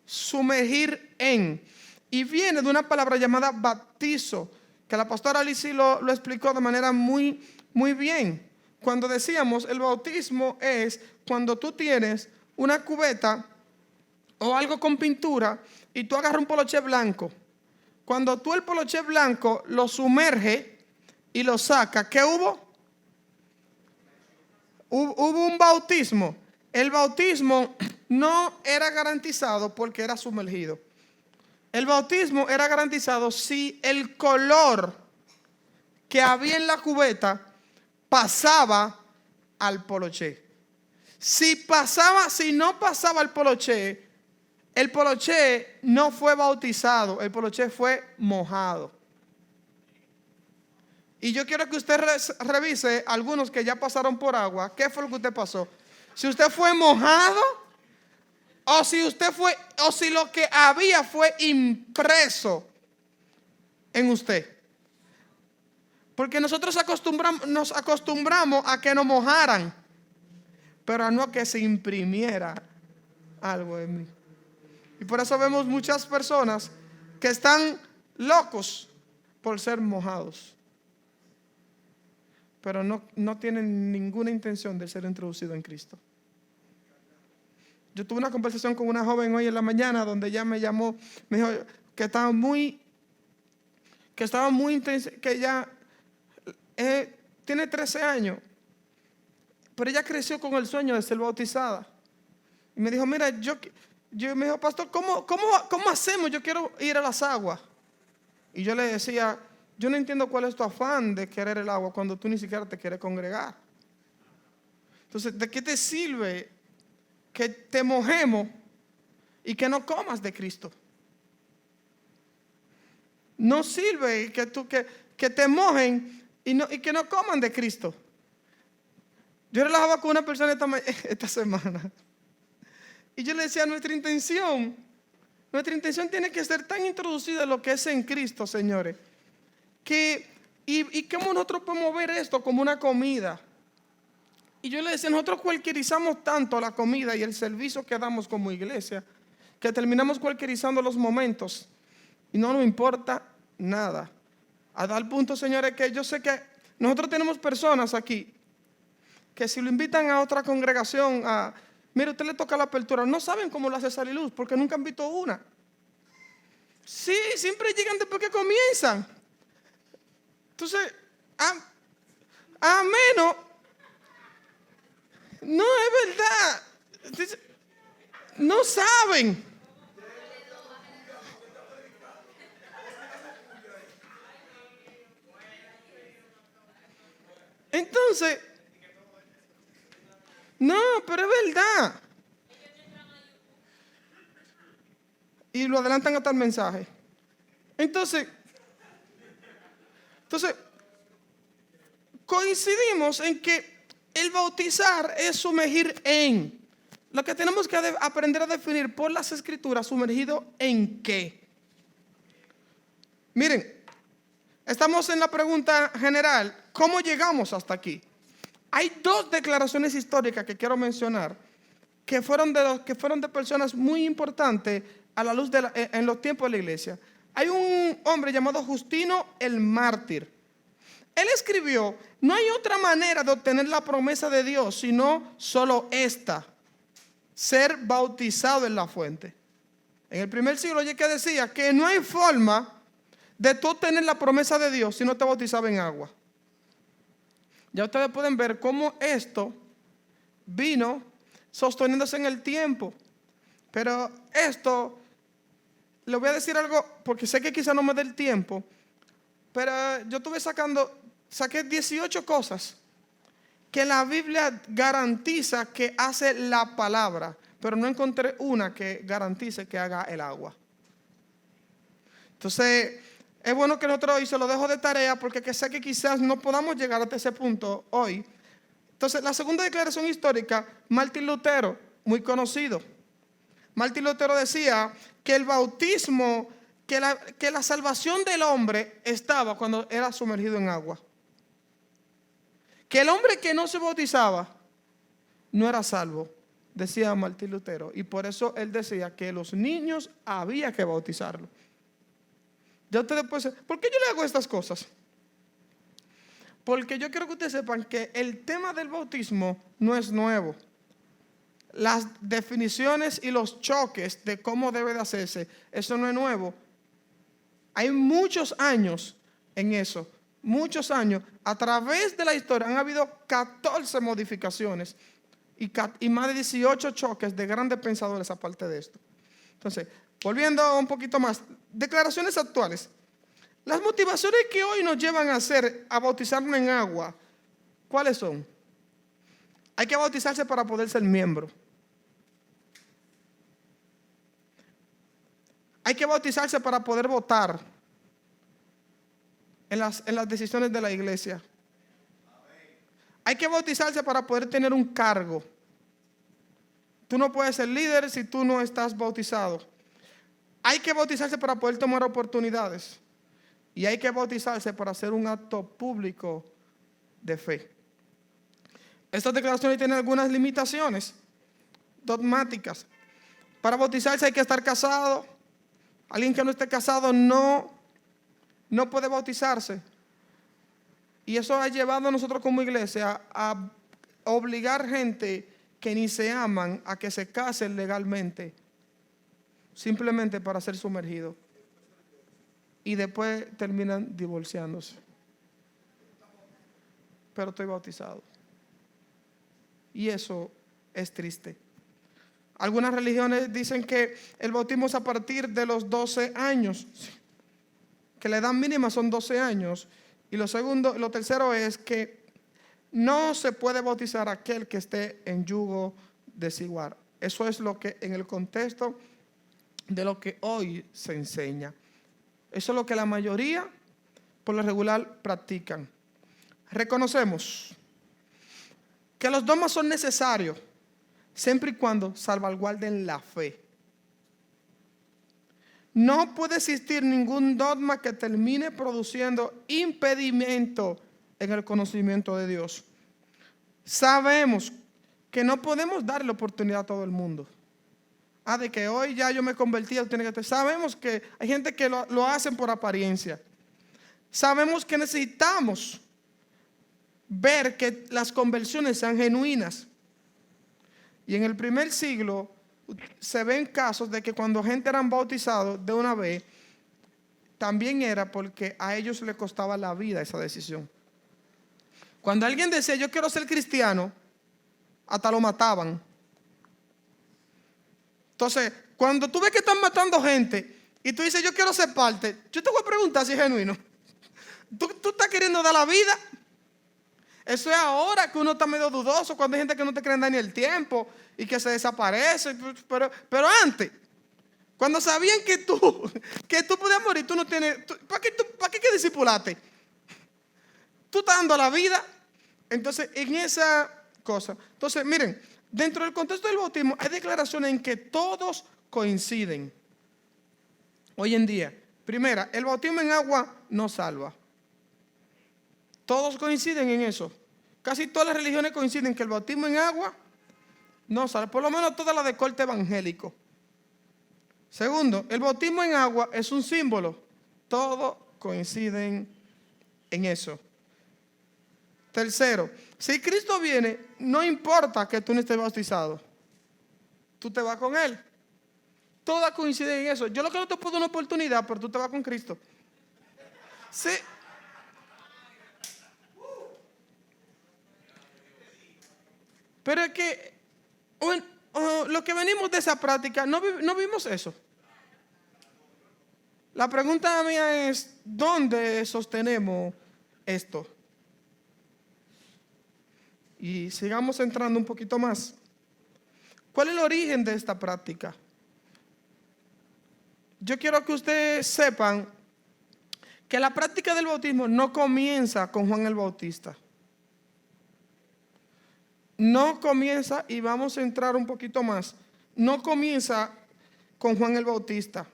Sumergir en. Y viene de una palabra llamada bautizo, que la pastora Alicia lo explicó de manera muy, muy bien. Cuando decíamos el bautismo es cuando tú tienes una cubeta o algo con pintura y tú agarras un poloché blanco. Cuando tú el poloché blanco lo sumerges y lo sacas, ¿qué hubo? Hubo un bautismo. El bautismo no era garantizado porque era sumergido. El bautismo era garantizado si el color que había en la cubeta pasaba al poloché. Si no pasaba el poloché no fue bautizado, el poloché fue mojado. Y yo quiero que usted revise algunos que ya pasaron por agua. ¿Qué fue lo que usted pasó? Si usted fue mojado o si lo que había fue impreso en usted. Porque nosotros nos acostumbramos a que nos mojaran, pero no a que se imprimiera algo en mí. Y por eso vemos muchas personas que están locos por ser mojados, pero no tienen ninguna intención de ser introducido en Cristo. Yo tuve una conversación con una joven hoy en la mañana donde ella me llamó, me dijo que estaba muy intensa, que ella tiene 13 años, pero ella creció con el sueño de ser bautizada. Y me dijo, mira, yo me dijo, pastor, ¿cómo hacemos? Yo quiero ir a las aguas. Y yo le decía, yo no entiendo cuál es tu afán de querer el agua cuando tú ni siquiera te quieres congregar. Entonces, ¿de qué te sirve que te mojemos y que no comas de Cristo? No sirve que te mojen y que no coman de Cristo. Yo relajaba con una persona esta semana y yo le decía, nuestra intención tiene que ser tan introducida en lo que es en Cristo, señores, y cómo nosotros podemos ver esto como una comida. Y yo le decía, nosotros cualquierizamos tanto la comida y el servicio que damos como iglesia, que terminamos cualquierizando los momentos y no nos importa nada. A tal punto, señores, que yo sé que nosotros tenemos personas aquí que si lo invitan a otra congregación, mire, usted le toca la apertura, no saben cómo lo hace Saliluz porque nunca han visto una. Sí, siempre llegan después que comienzan. Entonces, a menos, no es verdad, no saben. Entonces, no, pero es verdad. Y lo adelantan hasta el mensaje. Entonces, coincidimos en que el bautizar es sumergir en. Lo que tenemos que aprender a definir por las escrituras, sumergido en qué. Miren, estamos en la pregunta general, ¿cómo llegamos hasta aquí? Hay dos declaraciones históricas que quiero mencionar que fueron de personas muy importantes a la luz en los tiempos de la iglesia. Hay un hombre llamado Justino el Mártir. Él escribió: no hay otra manera de obtener la promesa de Dios sino solo esta: ser bautizado en la fuente. En el primer siglo, oye, que decía que no hay forma de tú obtener la promesa de Dios si no te bautizaba en agua. Ya ustedes pueden ver cómo esto vino sosteniéndose en el tiempo. Pero esto, le voy a decir algo porque sé que quizá no me dé el tiempo, pero yo saqué 18 cosas que la Biblia garantiza que hace la palabra, pero no encontré una que garantice que haga el agua. Entonces, es bueno que nosotros hoy se lo dejo de tarea porque sé que quizás no podamos llegar hasta ese punto hoy. Entonces, la segunda declaración histórica, Martín Lutero, muy conocido. Martín Lutero decía que el bautismo, que la salvación del hombre estaba cuando era sumergido en agua. Que el hombre que no se bautizaba no era salvo, decía Martín Lutero. Y por eso él decía que los niños había que bautizarlos. Ya ustedes pueden decir, ¿por qué yo le hago estas cosas? Porque yo quiero que ustedes sepan que el tema del bautismo no es nuevo. Las definiciones y los choques de cómo debe de hacerse, eso no es nuevo. Hay muchos años en eso, muchos años. A través de la historia han habido 14 modificaciones y más de 18 choques de grandes pensadores aparte de esto. Entonces, volviendo un poquito más, declaraciones actuales. Las motivaciones que hoy nos llevan a bautizarnos en agua, ¿cuáles son? Hay que bautizarse para poder ser miembro. Hay que bautizarse para poder votar en las decisiones de la iglesia. Hay que bautizarse para poder tener un cargo. Tú no puedes ser líder si tú no estás bautizado. Hay que bautizarse para poder tomar oportunidades. Y hay que bautizarse para hacer un acto público de fe. Estas declaraciones tienen algunas limitaciones dogmáticas. Para bautizarse hay que estar casado. Alguien que no esté casado no puede bautizarse. Y eso ha llevado a nosotros como iglesia a obligar gente que ni se aman a que se casen legalmente, simplemente para ser sumergidos. Y después terminan divorciándose. Pero estoy bautizado. Y eso es triste. Algunas religiones dicen que el bautismo es a partir de los 12 años. Que la edad mínima son 12 años. Y lo tercero es que no se puede bautizar a aquel que esté en yugo desigual. Eso es lo que en el contexto de lo que hoy se enseña. Eso es lo que la mayoría, por lo regular, practican. Reconocemos que los dogmas son necesarios siempre y cuando salvaguarden la fe. No puede existir ningún dogma que termine produciendo impedimento en el conocimiento de Dios. Sabemos que no podemos darle oportunidad a todo el mundo. De que hoy ya yo me convertí, sabemos que hay gente que lo hacen por apariencia. Sabemos que necesitamos ver que las conversiones sean genuinas. Y en el primer siglo se ven casos de que cuando gente eran bautizados de una vez, también era porque a ellos les costaba la vida esa decisión. Cuando alguien decía yo quiero ser cristiano, hasta lo mataban. Entonces, cuando tú ves que están matando gente y tú dices yo quiero ser parte, yo te voy a preguntar si es genuino. ¿Tú estás queriendo dar la vida? Eso es ahora que uno está medio dudoso, cuando hay gente que no te cree dar ni el tiempo y que se desaparece. Pero antes, cuando sabían que tú podías morir, tú no tienes. ¿Para qué discipularte? Tú estás dando la vida. Entonces, en esa cosa. Entonces, miren, dentro del contexto del bautismo hay declaraciones en que todos coinciden. Hoy en día, primera, el bautismo en agua no salva. Todos coinciden en eso. Casi todas las religiones coinciden que el bautismo en agua No sale, por lo menos toda la de corte evangélico. Segundo, el bautismo en agua es un símbolo. Todos coinciden en eso. Tercero, si Cristo viene, no importa que tú no estés bautizado. Tú te vas con Él. Todas coinciden en eso. Yo lo que no te puedo dar una oportunidad, pero tú te vas con Cristo. Sí. Pero es que lo que venimos de esa práctica, no vimos eso. La pregunta mía es, ¿dónde sostenemos esto? Y sigamos entrando un poquito más. ¿Cuál es el origen de esta práctica? Yo quiero que ustedes sepan que la práctica del bautismo no comienza con Juan el Bautista. No comienza, y vamos a entrar un poquito más, no comienza con Juan el Bautista,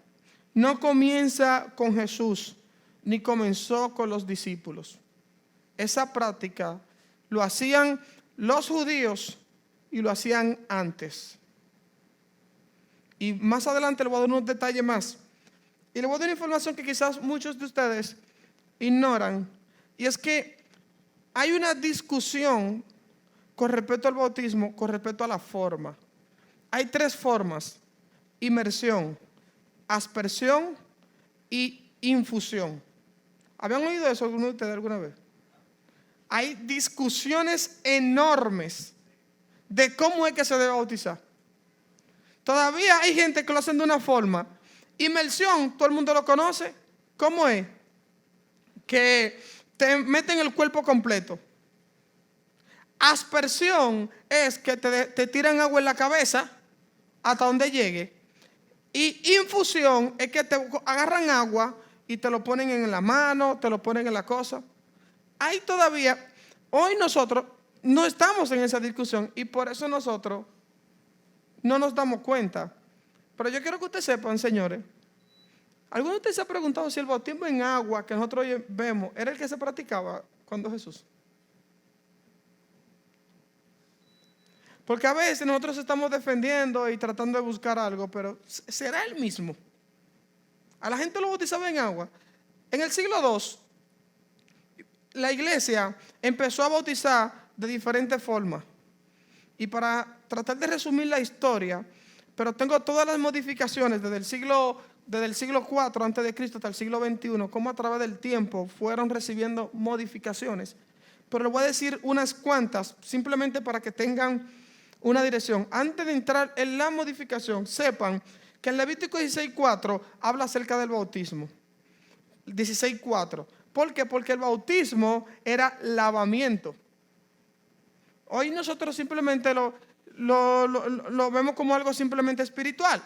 no comienza con Jesús, ni comenzó con los discípulos. Esa práctica lo hacían los judíos y lo hacían antes. Y más adelante le voy a dar unos detalles más. Y le voy a dar una información que quizás muchos de ustedes ignoran. Y es que hay una discusión con respecto al bautismo, con respecto a la forma. Hay tres formas: inmersión, aspersión y infusión. ¿Habían oído eso alguno de ustedes alguna vez? Hay discusiones enormes de cómo es que se debe bautizar. Todavía hay gente que lo hacen de una forma. Inmersión, todo el mundo lo conoce. ¿Cómo es? Que te meten el cuerpo completo. Aspersión es que te tiran agua en la cabeza hasta donde llegue. Y infusión es que te agarran agua y te lo ponen en la mano, te lo ponen en la cosa. Hay todavía, hoy nosotros no estamos en esa discusión y por eso nosotros no nos damos cuenta. Pero yo quiero que ustedes sepan, señores, ¿alguno de ustedes se ha preguntado si el bautismo en agua que nosotros hoy vemos era el que se practicaba cuando Jesús? Porque a veces nosotros estamos defendiendo y tratando de buscar algo, pero ¿será el mismo? A la gente lo bautizaba en agua. En el siglo II, la iglesia empezó a bautizar de diferentes formas. Y para tratar de resumir la historia, pero tengo todas las modificaciones desde el siglo IV antes de Cristo hasta el siglo XXI, cómo a través del tiempo fueron recibiendo modificaciones. Pero les voy a decir unas cuantas, simplemente para que tengan una dirección. Antes de entrar en la modificación, sepan que en Levítico 16:4 habla acerca del bautismo. 16:4. ¿Por qué? Porque el bautismo era lavamiento. Hoy nosotros simplemente lo vemos como algo simplemente espiritual.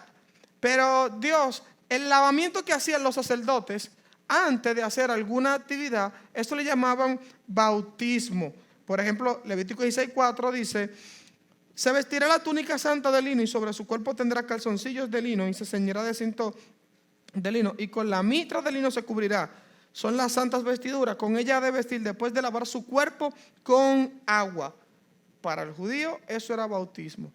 Pero Dios, el lavamiento que hacían los sacerdotes antes de hacer alguna actividad, esto le llamaban bautismo. Por ejemplo, Levítico 16:4 dice: se vestirá la túnica santa de lino y sobre su cuerpo tendrá calzoncillos de lino y se ceñirá de cinto de lino y con la mitra de lino se cubrirá. Son las santas vestiduras, con ella ha de vestir después de lavar su cuerpo con agua. Para el judío eso era bautismo.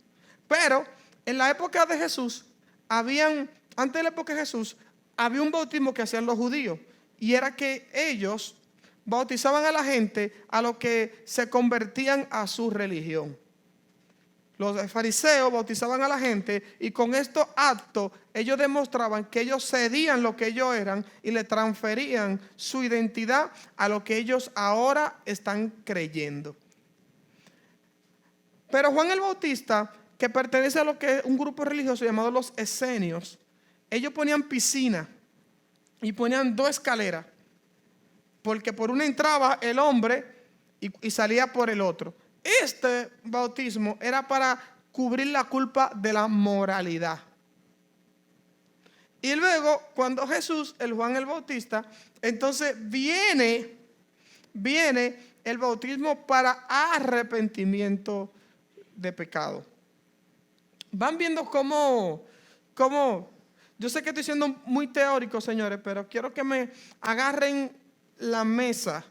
Pero en la época de Jesús, antes de la época de Jesús, había un bautismo que hacían los judíos y era que ellos bautizaban a la gente a lo que se convertían a su religión. Los fariseos bautizaban a la gente y con estos actos ellos demostraban que ellos cedían lo que ellos eran y le transferían su identidad a lo que ellos ahora están creyendo. Pero Juan el Bautista, que pertenece a lo que es un grupo religioso llamado los esenios, ellos ponían piscina y ponían 2 escaleras, porque por una entraba el hombre y salía por el otro. Este bautismo era para cubrir la culpa de la moralidad. Y luego, cuando Jesús, el Juan el Bautista, entonces viene el bautismo para arrepentimiento de pecado. Van viendo cómo, yo sé que estoy siendo muy teórico, señores, pero quiero que me agarren la mesa.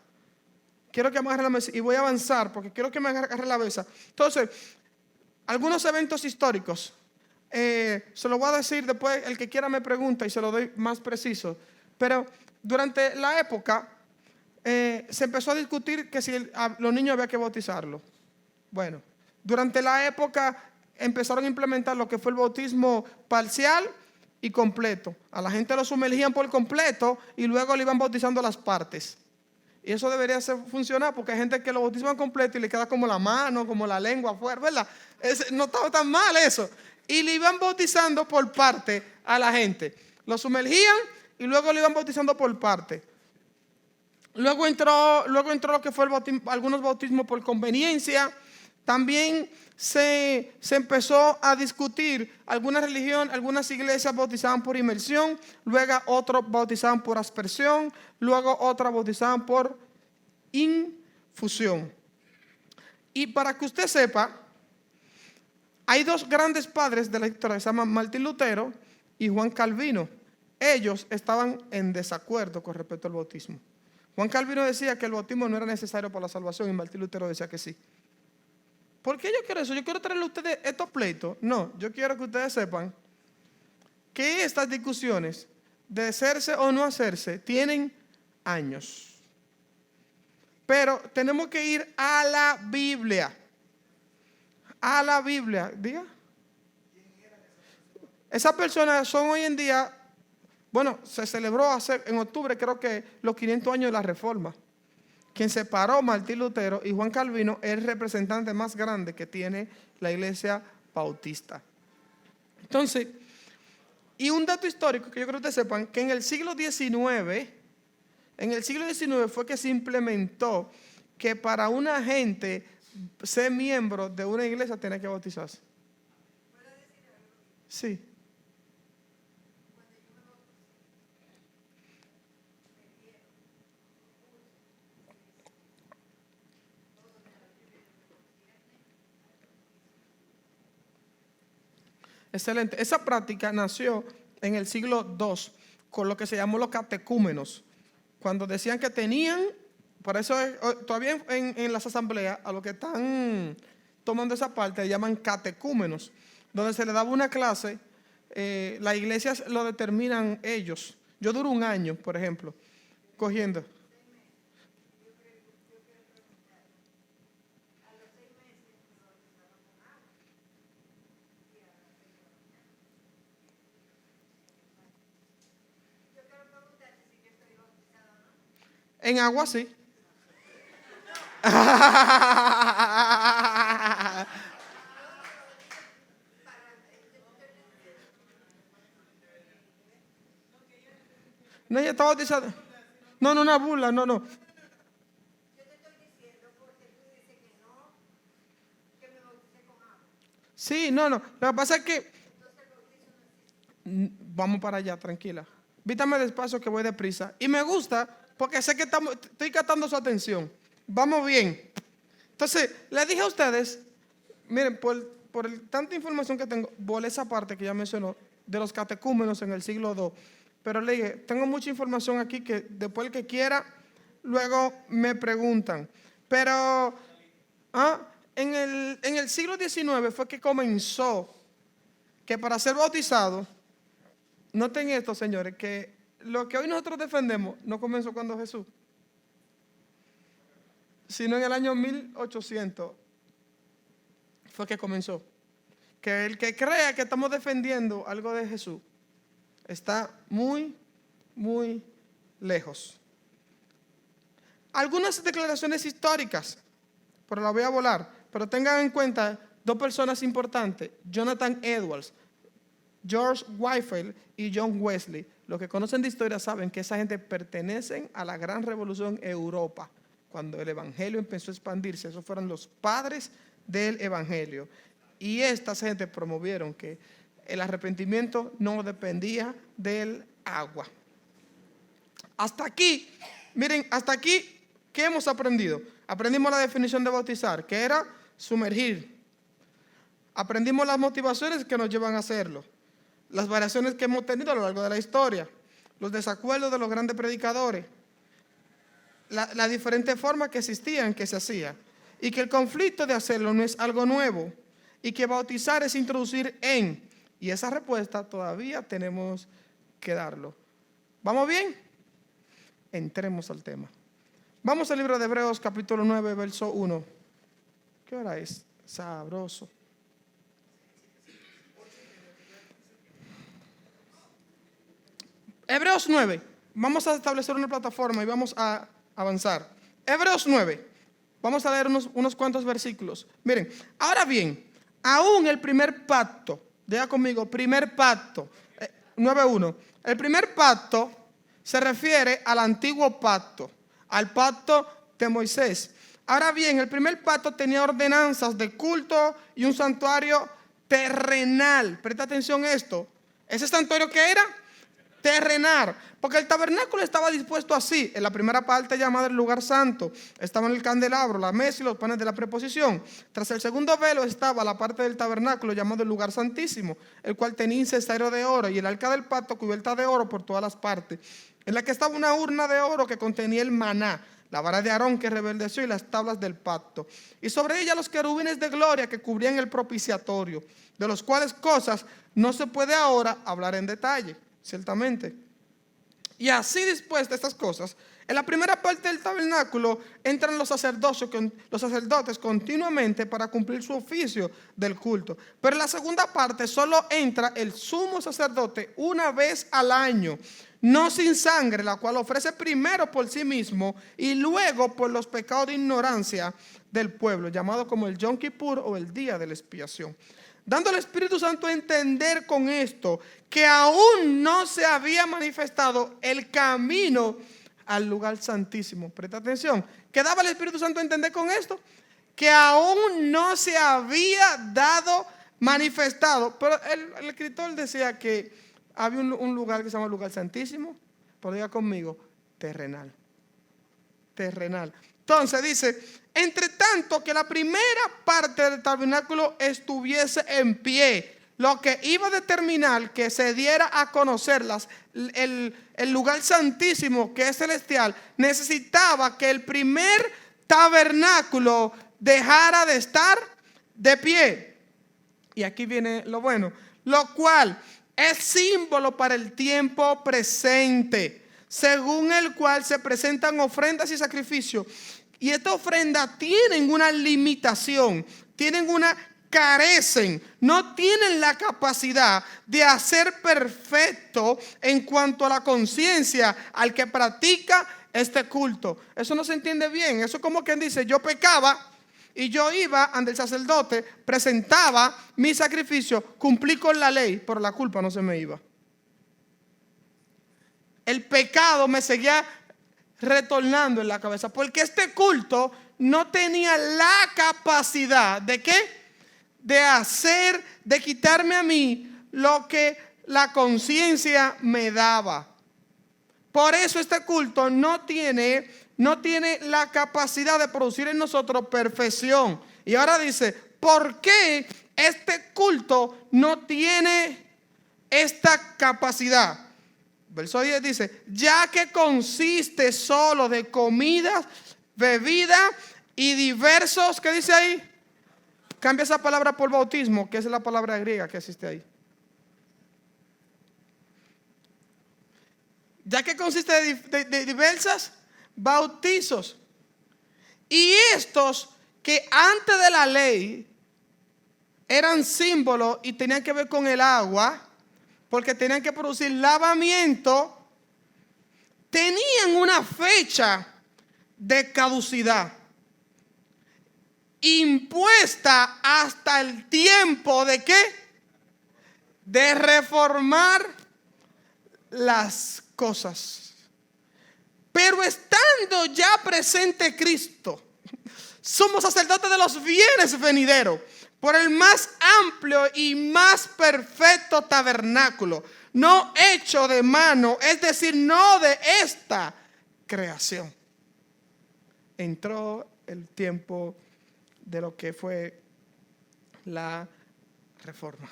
Quiero que me agarren la mesa y voy a avanzar porque quiero que me agarren la mesa. Entonces, algunos eventos históricos. Se lo voy a decir después, el que quiera me pregunta y se lo doy más preciso. Pero durante la época se empezó a discutir que si los niños había que bautizarlos. Bueno, durante la época empezaron a implementar lo que fue el bautismo parcial y completo. A la gente lo sumergían por completo y luego le iban bautizando las partes. Y eso debería funcionar, porque hay gente que lo bautizan completo y le queda como la mano, como la lengua afuera, ¿verdad? No estaba tan mal eso. Y le iban bautizando por parte a la gente. Lo sumergían y luego le iban bautizando por parte. Luego entró lo que fue algunos bautismos por conveniencia. También se empezó a discutir. Algunas religiones, algunas iglesias bautizaban por inmersión, luego otros bautizaban por aspersión, luego otras bautizaban por infusión. Y para que usted sepa, hay dos grandes padres de la historia que se llaman Martín Lutero y Juan Calvino. Ellos estaban en desacuerdo con respecto al bautismo. Juan Calvino decía que el bautismo no era necesario para la salvación y Martín Lutero decía que sí. ¿Por qué yo quiero eso? Yo quiero traerle a ustedes estos pleitos. No, yo quiero que ustedes sepan que estas discusiones de hacerse o no hacerse tienen años. Pero tenemos que ir a la Biblia. A la Biblia. Diga. Esas personas son hoy en día, bueno, se celebró en octubre, creo que los 500 años de la Reforma. Quien separó Martín Lutero y Juan Calvino es el representante más grande que tiene la iglesia bautista. Entonces, y un dato histórico que yo creo que ustedes sepan, que en el siglo XIX fue que se implementó que para una gente ser miembro de una iglesia tiene que bautizarse. Sí. Excelente. Esa práctica nació en el siglo II con lo que se llamó los catecúmenos. Cuando decían que tenían, por eso todavía en las asambleas, a los que están tomando esa parte, le llaman catecúmenos, donde se le daba una clase, las iglesias lo determinan ellos. Yo duro un año, por ejemplo, cogiendo. En agua sí. No, ella está bautizada. No, una burla, no. Yo te estoy diciendo porque tú dices que no, que me bauticé con agua. Sí, no. Lo que pasa es que vamos para allá, tranquila. Vítame despacio que voy deprisa. Y me gusta porque sé que estoy captando su atención. Vamos bien. Entonces, le dije a ustedes, miren, por tanta información que tengo, volé esa parte que ya mencionó, de los catecúmenos en el siglo II. Pero le dije, tengo mucha información aquí que después el que quiera, luego me preguntan. Pero en el siglo XIX fue que comenzó que para ser bautizado, noten esto, señores, que lo que hoy nosotros defendemos no comenzó cuando Jesús, sino en el año 1800 fue que comenzó. Que el que crea que estamos defendiendo algo de Jesús está muy, muy lejos. Algunas declaraciones históricas, pero las voy a volar, pero tengan en cuenta dos personas importantes, Jonathan Edwards, George Whitefield y John Wesley. Los que conocen de historia saben que esa gente pertenecen a la gran revolución en Europa. Cuando el evangelio empezó a expandirse, esos fueron los padres del evangelio. Y estas gente promovieron que el arrepentimiento no dependía del agua. Hasta aquí, miren, hasta aquí, ¿qué hemos aprendido? Aprendimos la definición de bautizar, que era sumergir. Aprendimos las motivaciones que nos llevan a hacerlo. Las variaciones que hemos tenido a lo largo de la historia, los desacuerdos de los grandes predicadores, las diferentes formas que existían, que se hacía, y que el conflicto de hacerlo no es algo nuevo. y que bautizar es introducir en. Y esa respuesta todavía tenemos que darlo. ¿Vamos bien? Entremos al tema. Vamos al libro de Hebreos capítulo 9, verso 1. ¿Qué hora es? Sabroso. Hebreos 9. Vamos a establecer una plataforma y vamos a avanzar. Hebreos 9. Vamos a leer unos cuantos versículos. Miren, ahora bien, aún el primer pacto, diga conmigo, primer pacto, 9.1. El primer pacto se refiere al antiguo pacto, al pacto de Moisés. Ahora bien, el primer pacto tenía ordenanzas de culto y un santuario terrenal. Presta atención a esto. ¿Ese santuario qué era? Terrenal, porque el tabernáculo estaba dispuesto así. En la primera parte, llamada el lugar santo, estaban el candelabro, la mesa y los panes de la preposición. Tras el segundo velo estaba la parte del tabernáculo llamado el lugar santísimo, el cual tenía incensario de oro y el arca del pacto cubierta de oro por todas las partes, en la que estaba una urna de oro que contenía el maná, la vara de Aarón que rebeldeció y las tablas del pacto, y sobre ella los querubines de gloria que cubrían el propiciatorio, de los cuales cosas no se puede ahora hablar en detalle. Ciertamente. Y así dispuestas estas cosas, en la primera parte del tabernáculo entran los sacerdotes continuamente para cumplir su oficio del culto. Pero en la segunda parte solo entra el sumo sacerdote una vez al año, no sin sangre, la cual ofrece primero por sí mismo y luego por los pecados de ignorancia del pueblo, llamado como el Yom Kippur o el día de la expiación. Dando al Espíritu Santo a entender con esto que aún no se había manifestado el camino al lugar santísimo. Presta atención. ¿Qué daba el Espíritu Santo a entender con esto? Que aún no se había dado manifestado. Pero el escritor decía que había un lugar que se llama lugar santísimo. Pero diga conmigo, terrenal. Terrenal. Entonces dice, entre tanto que la primera parte del tabernáculo estuviese en pie, lo que iba a determinar que se diera a conocer el lugar santísimo que es celestial, necesitaba que el primer tabernáculo dejara de estar de pie. Y aquí viene lo bueno, lo cual es símbolo para el tiempo presente, según el cual se presentan ofrendas y sacrificios. Y estas ofrendas tienen una limitación, carecen, no tienen la capacidad de hacer perfecto en cuanto a la conciencia al que practica este culto. Eso no se entiende bien. Eso es como quien dice, yo pecaba y yo iba ante el sacerdote, presentaba mi sacrificio, cumplí con la ley, pero la culpa no se me iba. El pecado me seguía retornando en la cabeza, porque este culto no tenía la capacidad de ¿qué? De hacer, de quitarme a mí lo que la conciencia me daba. Por eso este culto no tiene la capacidad de producir en nosotros perfección. Y ahora dice, ¿por qué este culto no tiene esta capacidad? Verso 10 dice, ya que consiste solo de comidas, bebidas y diversos, ¿qué dice ahí? Cambia esa palabra por bautismo, que es la palabra griega que existe ahí. Ya que consiste de diversas bautizos. Y estos que antes de la ley eran símbolos y tenían que ver con el agua, porque tenían que producir lavamiento, tenían una fecha de caducidad impuesta hasta el tiempo de ¿qué? De reformar las cosas. Pero estando ya presente Cristo, somos sacerdotes de los bienes venideros, por el más amplio y más perfecto tabernáculo, no hecho de mano, es decir, no de esta creación. Entró el tiempo de lo que fue la reforma.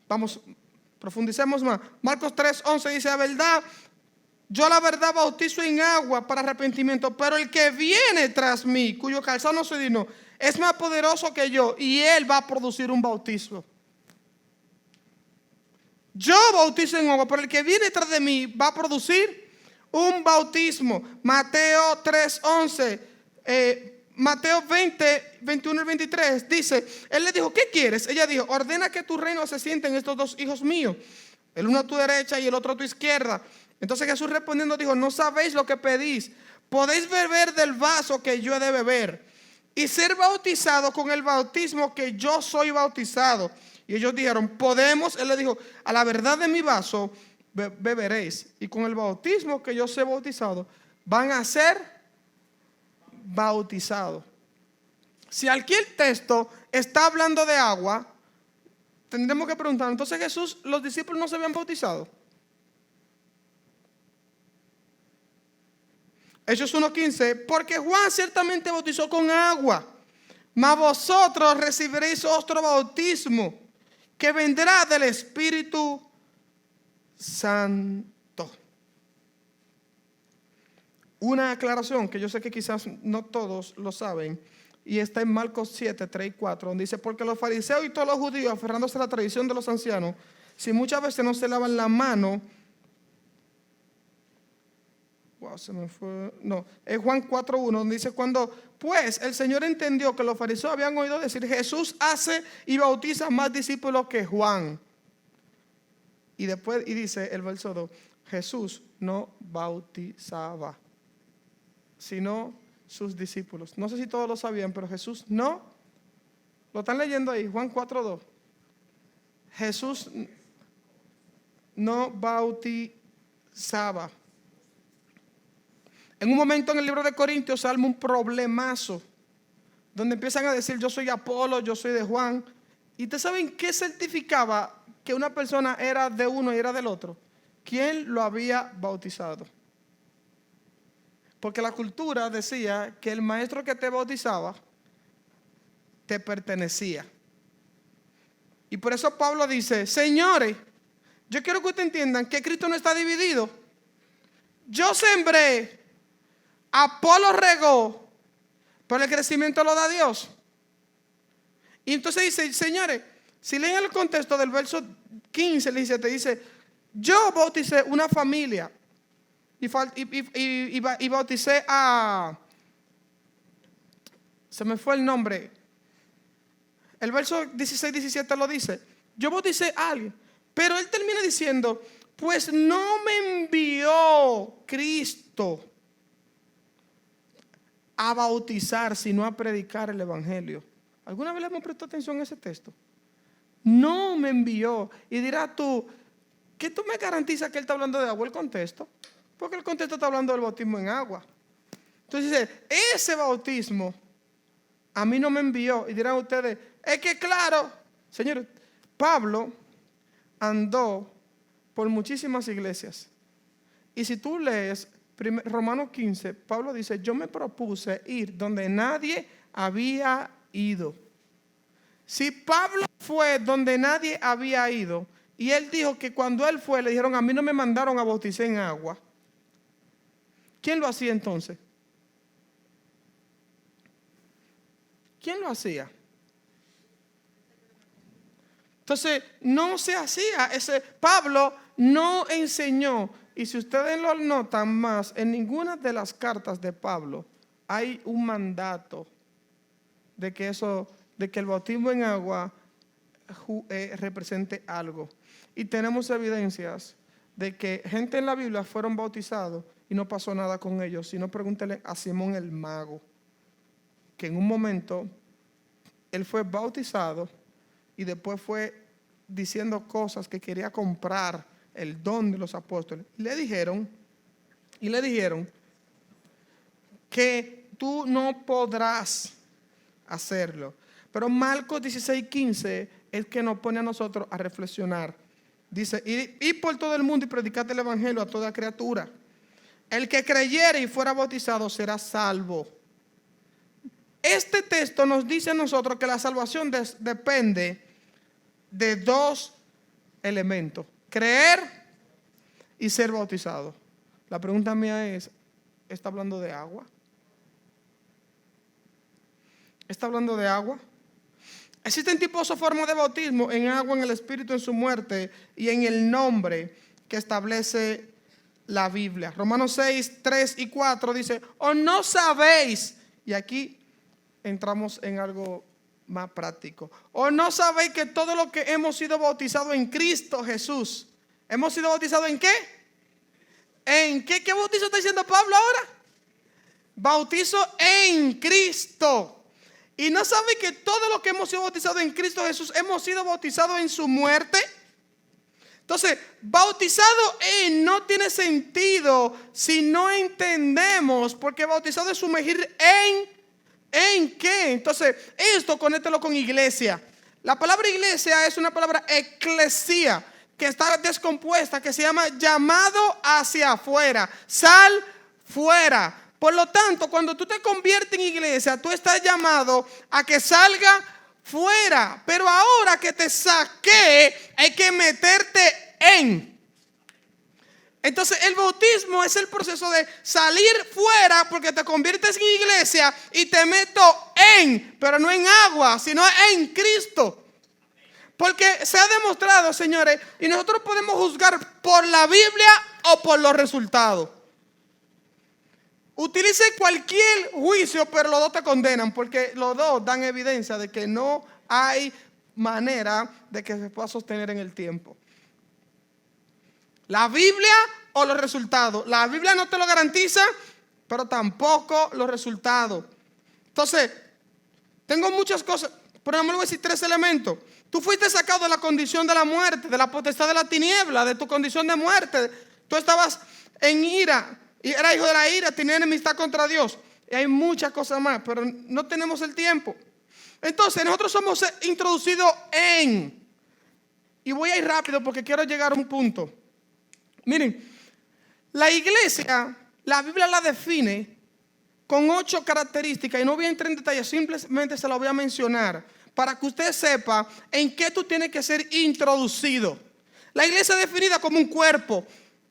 Vamos, profundicemos más. Marcos 3:11 dice, a verdad Yo la verdad bautizo en agua para arrepentimiento, pero el que viene tras mí, cuyo calzado no soy digno, es más poderoso que yo y él va a producir un bautismo. Yo bautizo en agua, pero el que viene tras de mí va a producir un bautismo. Mateo 3:11, Mateo 20, 21 y 23 dice, él le dijo, ¿qué quieres? Ella dijo, ordena que tu reino se sienten estos dos hijos míos, el uno a tu derecha y el otro a tu izquierda. Entonces Jesús respondiendo dijo, no sabéis lo que pedís. Podéis beber del vaso que yo he de beber y ser bautizado con el bautismo que yo soy bautizado. Y ellos dijeron, podemos. Él le dijo, a la verdad de mi vaso beberéis, y con el bautismo que yo soy bautizado van a ser bautizados. Si aquí el texto está hablando de agua, tendremos que preguntar, entonces Jesús, los discípulos no se habían bautizado. Hechos 1:15, porque Juan ciertamente bautizó con agua, mas vosotros recibiréis otro bautismo que vendrá del Espíritu Santo. Una aclaración que yo sé que quizás no todos lo saben, y está en Marcos 7, 3 y 4, donde dice, porque los fariseos y todos los judíos, aferrándose a la tradición de los ancianos, si muchas veces no se lavan la mano, es Juan 4:1, donde dice, cuando pues el Señor entendió que los fariseos habían oído decir, Jesús hace y bautiza más discípulos que Juan. Y después, y dice el verso 2, Jesús no bautizaba, sino sus discípulos. No sé si todos lo sabían, pero Jesús no. Lo están leyendo ahí, Juan 4:2. Jesús no bautizaba. En un momento en el libro de Corintios se arma un problemazo, donde empiezan a decir, yo soy de Apolo, yo soy de Juan. ¿Y ustedes saben qué certificaba que una persona era de uno y era del otro? ¿Quién lo había bautizado? Porque la cultura decía que el maestro que te bautizaba te pertenecía. Y por eso Pablo dice, señores, yo quiero que ustedes entiendan que Cristo no está dividido. Yo sembré, Apolo regó, pero el crecimiento lo da Dios. Y entonces dice, señores, si leen el contexto del verso 15, te dice, yo bauticé una familia y bauticé a, se me fue el nombre, el verso 16, 17 lo dice, yo bauticé a alguien, pero él termina diciendo, pues no me envió Cristo a bautizar, sino a predicar el evangelio. ¿Alguna vez le hemos prestado atención a ese texto? No me envió. Y dirás tú, ¿qué tú me garantizas que él está hablando de agua? El contexto, porque el contexto está hablando del bautismo en agua. Entonces dice, ese bautismo a mí no me envió. Y dirán ustedes, es que claro, señores, Pablo andó por muchísimas iglesias. Y si tú lees Romanos 15, Pablo dice, yo me propuse ir donde nadie había ido. Si Pablo fue donde nadie había ido, y él dijo que cuando él fue, le dijeron, a mí no me mandaron a bautizar en agua, ¿quién lo hacía entonces? ¿Quién lo hacía? Entonces, no se hacía. Pablo no enseñó. Y si ustedes lo notan más, en ninguna de las cartas de Pablo hay un mandato de que el bautismo en agua represente algo. Y tenemos evidencias de que gente en la Biblia fueron bautizados y no pasó nada con ellos. Si no, pregúntele a Simón el mago, que en un momento él fue bautizado y después fue diciendo cosas que quería comprar el don de los apóstoles. Le dijeron que tú no podrás hacerlo. Pero Marcos 16:15 es que nos pone a nosotros a reflexionar. Dice, id por todo el mundo y predicad el evangelio a toda criatura. El que creyere y fuera bautizado será salvo. Este texto nos dice a nosotros que la salvación depende de dos elementos: creer y ser bautizado. La pregunta mía es, ¿está hablando de agua? ¿Está hablando de agua? Existen tipos o formas de bautismo en agua, en el Espíritu, en su muerte y en el nombre que establece la Biblia. Romanos 6, 3 y 4 dice, ¿o no sabéis? Y aquí entramos en algo más práctico. ¿O no sabéis que todo lo que hemos sido bautizados en Cristo Jesús? ¿Hemos sido bautizados en qué? ¿En qué? ¿Qué bautizo está diciendo Pablo ahora? Bautizo en Cristo. ¿Y no sabe que todo lo que hemos sido bautizados en Cristo Jesús, hemos sido bautizados en su muerte? Entonces, bautizado en no tiene sentido si no entendemos, porque bautizado es sumergir ¿en qué? Entonces, esto conéctelo con iglesia. La palabra iglesia es una palabra eclesia, que está descompuesta, que se llama llamado hacia afuera, sal fuera. Por lo tanto, cuando tú te conviertes en iglesia, tú estás llamado a que salga fuera. Pero ahora que te saqué, hay que meterte en. Entonces, el bautismo es el proceso de salir fuera porque te conviertes en iglesia y te meto en, pero no en agua, sino en Cristo. Porque se ha demostrado, señores, y nosotros podemos juzgar por la Biblia o por los resultados. Utilice cualquier juicio, pero los dos te condenan, porque los dos dan evidencia de que no hay manera de que se pueda sostener en el tiempo. La Biblia o los resultados. La Biblia no te lo garantiza, pero tampoco los resultados. Entonces, tengo muchas cosas, pero no me voy a decir 3 elementos. Tú fuiste sacado de la condición de la muerte, de la potestad de la tiniebla, de tu condición de muerte. Tú estabas en ira. Y era hijo de la ira, tenía enemistad contra Dios. Y hay muchas cosas más, pero no tenemos el tiempo. Entonces, nosotros somos introducidos en. Y voy a ir rápido porque quiero llegar a un punto. Miren, la iglesia, la Biblia la define con 8 características. Y no voy a entrar en detalle, simplemente se la voy a mencionar para que usted sepa en qué tú tienes que ser introducido. La iglesia es definida como un cuerpo.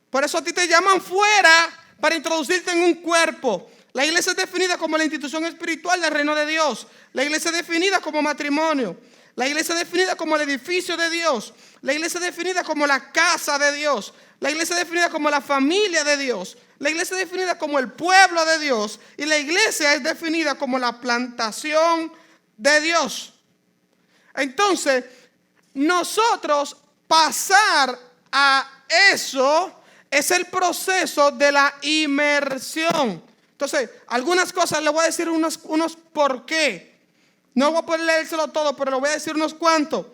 Por eso a ti te llaman fuera, para introducirte en un cuerpo. La iglesia es definida como la institución espiritual del reino de Dios. La iglesia es definida como matrimonio. La iglesia es definida como el edificio de Dios. La iglesia es definida como la casa de Dios. La iglesia es definida como la familia de Dios. La iglesia es definida como el pueblo de Dios. Y la iglesia es definida como la plantación de Dios. Entonces, nosotros pasar a eso es el proceso de la inmersión. Entonces, algunas cosas le voy a decir unos por qué. No voy a poder leérselo todo, pero le voy a decir unos cuantos.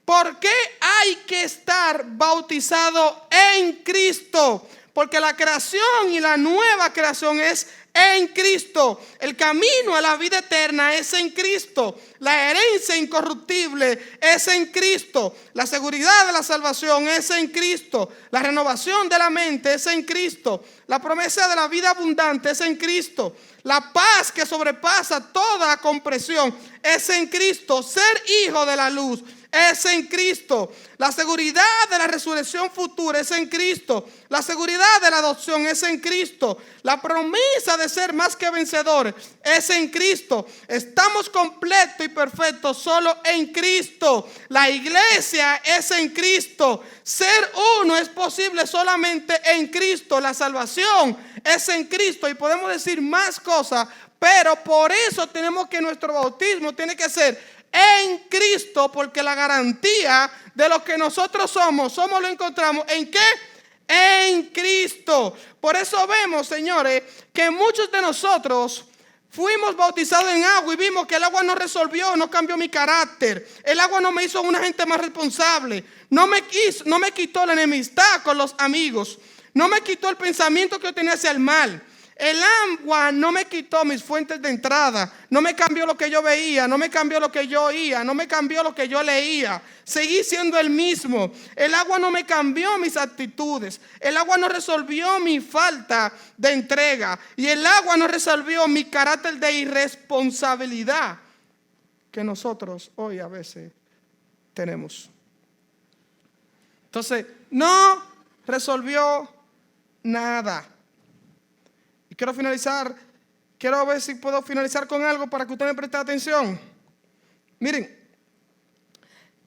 ¿Por qué hay que estar bautizado en Cristo? Porque la creación y la nueva creación es en Cristo. El camino a la vida eterna es en Cristo. La herencia incorruptible es en Cristo. La seguridad de la salvación es en Cristo. La renovación de la mente es en Cristo. La promesa de la vida abundante es en Cristo. La paz que sobrepasa toda comprensión es en Cristo. Ser hijo de la luz es en Cristo. La seguridad de la resurrección futura es en Cristo. La seguridad de la adopción es en Cristo. La promesa de ser más que vencedores es en Cristo. Estamos completos y perfectos solo en Cristo. La iglesia es en Cristo. Ser uno es posible solamente en Cristo. La salvación es en Cristo. Y podemos decir más cosas, pero por eso tenemos que nuestro bautismo tiene que ser en Cristo, porque la garantía de lo que nosotros somos lo encontramos ¿en qué? En Cristo. Por eso vemos, señores, que muchos de nosotros fuimos bautizados en agua y vimos que el agua no resolvió, no cambió mi carácter. El agua no me hizo una gente más responsable. No me quitó la enemistad con los amigos. No me quitó el pensamiento que yo tenía hacia el mal. El agua no me quitó mis fuentes de entrada, no me cambió lo que yo veía, no me cambió lo que yo oía, no me cambió lo que yo leía. Seguí siendo el mismo. El agua no me cambió mis actitudes. El agua no resolvió mi falta de entrega. Y el agua no resolvió mi carácter de irresponsabilidad que nosotros hoy a veces tenemos. Entonces, no resolvió nada. quiero finalizar, quiero ver si puedo finalizar con algo para que usted me preste atención. Miren,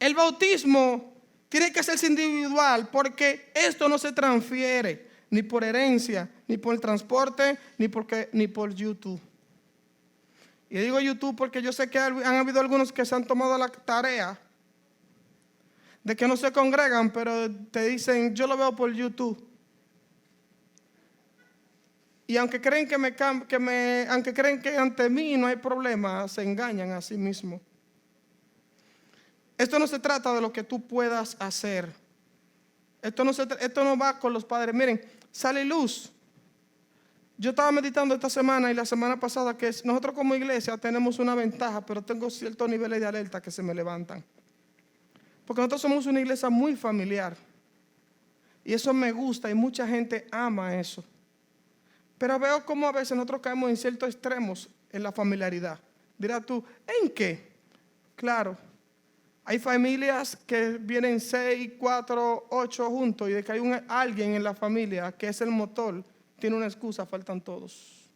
el bautismo tiene que hacerse individual porque esto no se transfiere ni por herencia, ni por el transporte, ni por YouTube. Y digo YouTube porque yo sé que han habido algunos que se han tomado la tarea de que no se congregan, pero te dicen, yo lo veo por YouTube. Y aunque creen aunque creen que ante mí no hay problema, se engañan a sí mismos. Esto no se trata de lo que tú puedas hacer. Esto no va con los padres. Miren, sal y luz. Yo estaba meditando esta semana y la semana pasada que nosotros como iglesia tenemos una ventaja, pero tengo ciertos niveles de alerta que se me levantan. Porque nosotros somos una iglesia muy familiar. Y eso me gusta y mucha gente ama eso. Pero veo cómo a veces nosotros caemos en ciertos extremos en la familiaridad. Dirás tú, ¿en qué? Claro, hay familias que vienen 6, 4, 8 juntos y de que hay alguien en la familia que es el motor, tiene una excusa, faltan todos.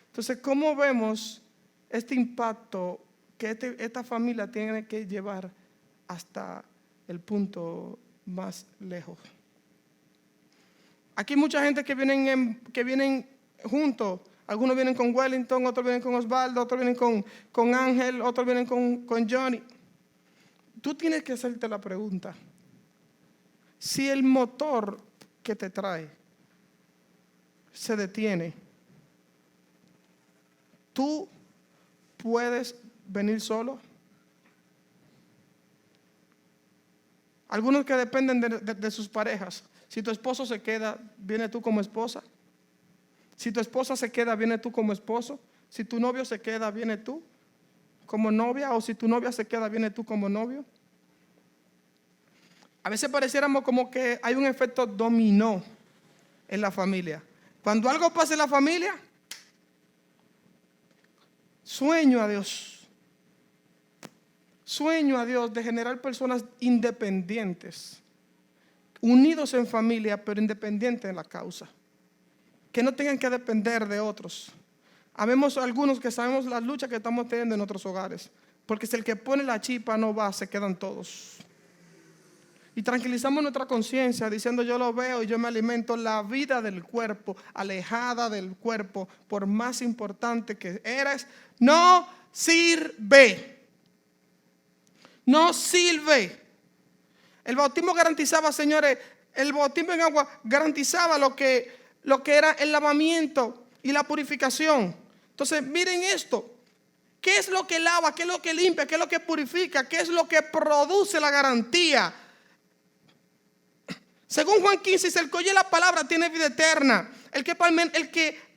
Entonces, ¿cómo vemos este impacto que esta familia tiene que llevar hasta el punto más lejos? Aquí hay mucha gente que vienen juntos. Algunos vienen con Wellington, otros vienen con Osvaldo, otros vienen con Ángel, otros vienen con Johnny. Tú tienes que hacerte la pregunta. Si el motor que te trae se detiene, ¿tú puedes venir solo? Algunos que dependen de sus parejas. Si tu esposo se queda, ¿viene tú como esposa? Si tu esposa se queda, ¿viene tú como esposo? Si tu novio se queda, ¿viene tú como novia? O si tu novia se queda, ¿viene tú como novio? A veces pareciéramos como que hay un efecto dominó en la familia. Cuando algo pasa en la familia, sueño a Dios de generar personas independientes, unidos en familia, pero independientes en la causa, que no tengan que depender de otros. Habemos algunos que sabemos las luchas que estamos teniendo en otros hogares, porque si el que pone la chispa no va, se quedan todos. Y tranquilizamos nuestra conciencia diciendo, yo lo veo y yo me alimento. La vida del cuerpo, alejada del cuerpo, por más importante que eres, no sirve. No sirve. El bautismo garantizaba, señores, el bautismo en agua garantizaba lo que era el lavamiento y la purificación. Entonces, miren esto. ¿Qué es lo que lava? ¿Qué es lo que limpia? ¿Qué es lo que purifica? ¿Qué es lo que produce la garantía? Según Juan 15, dice, el que oye la palabra tiene vida eterna. El que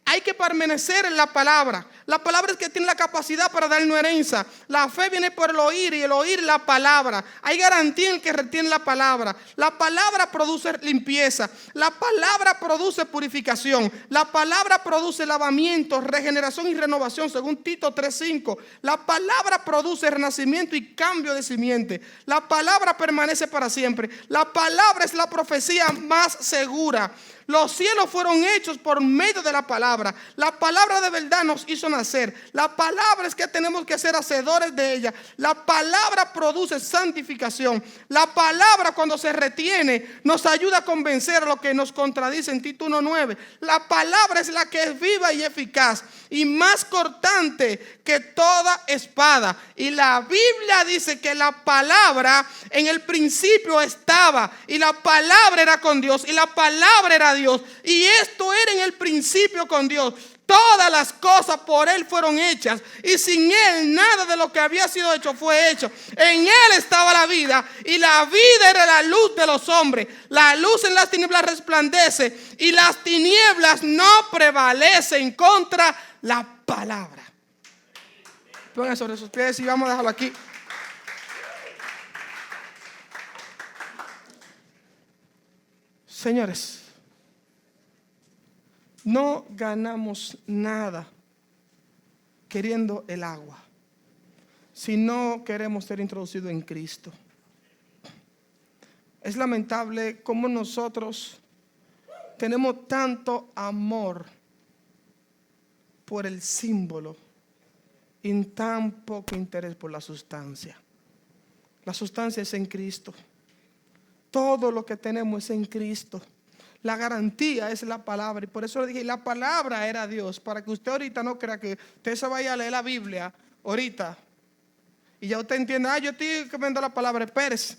hay que permanecer en la palabra. La palabra es que tiene la capacidad para darnos herencia. La fe viene por el oír y el oír la palabra. Hay garantía en el que retiene la palabra. La palabra produce limpieza. La palabra produce purificación. La palabra produce lavamiento, regeneración y renovación, según Tito 3:5. La palabra produce renacimiento y cambio de simiente. La palabra permanece para siempre. La palabra es la profecía más segura. Los cielos fueron hechos por medio de la palabra. La palabra de verdad nos hizo nacer. La palabra es que tenemos que ser hacedores de ella. La palabra produce santificación. La palabra, cuando se retiene, nos ayuda a convencer a lo que nos contradice en Tito 1:9. La palabra es la que es viva y eficaz y más cortante que toda espada. Y la Biblia dice que la palabra en el principio estaba, y la palabra era con Dios, y la palabra era Dios, y esto era en el principio con Dios. Todas las cosas por Él fueron hechas, y sin Él nada de lo que había sido hecho fue hecho. En Él estaba la vida, y la vida era la luz de los hombres. La luz en las tinieblas resplandece, y las tinieblas no prevalecen contra la palabra. Pongan sobre sus pies y vamos a dejarlo aquí. Señores, no ganamos nada queriendo el agua si no queremos ser introducidos en Cristo. Es lamentable cómo nosotros tenemos tanto amor por el símbolo y tan poco interés por la sustancia. La sustancia es en Cristo. Todo lo que tenemos es en Cristo. La garantía es la palabra. Y por eso le dije, la palabra era Dios. Para que usted ahorita no crea que usted se vaya a leer la Biblia ahorita y ya usted entienda, yo estoy comiendo la palabra. Espérese.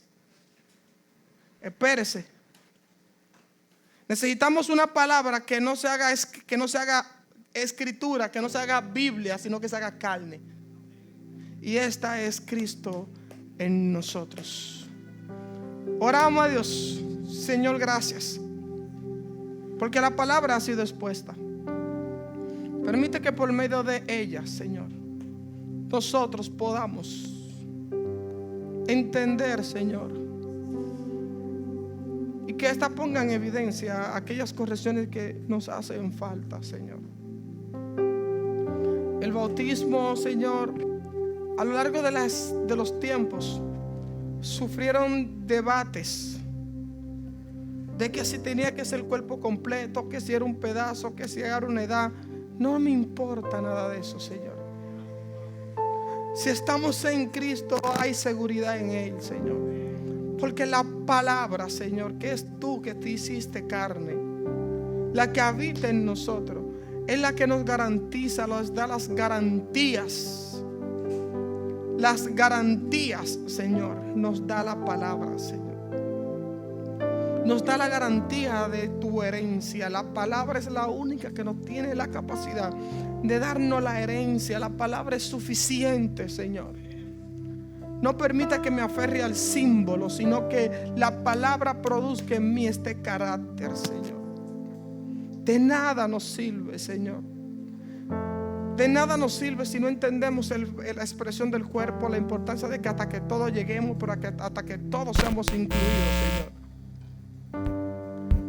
Necesitamos una palabra que no se haga escritura, que no se haga Biblia, sino que se haga carne. Y esta es Cristo en nosotros. Oramos a Dios. Señor, gracias, porque la palabra ha sido expuesta. Permite que por medio de ella, Señor, nosotros podamos entender, Señor, y que esta ponga en evidencia aquellas correcciones que nos hacen falta, Señor. El bautismo, Señor, a lo largo de los tiempos sufrieron debates de que si tenía que ser el cuerpo completo, que si era un pedazo, que si era una edad. No me importa nada de eso, Señor. Si estamos en Cristo, hay seguridad en Él, Señor. Porque la palabra, Señor, que es tú que te hiciste carne, la que habita en nosotros, es la que nos garantiza, nos da las garantías. Las garantías, Señor, nos da la palabra, Señor. Nos da la garantía de tu herencia. La palabra es la única que nos tiene la capacidad de darnos la herencia. La palabra es suficiente, Señor. No permita que me aferre al símbolo, sino que la palabra produzca en mí este carácter, Señor. De nada nos sirve, Señor. De nada nos sirve si no entendemos la expresión del cuerpo, la importancia de que hasta que todos lleguemos, pero hasta que todos seamos incluidos, Señor.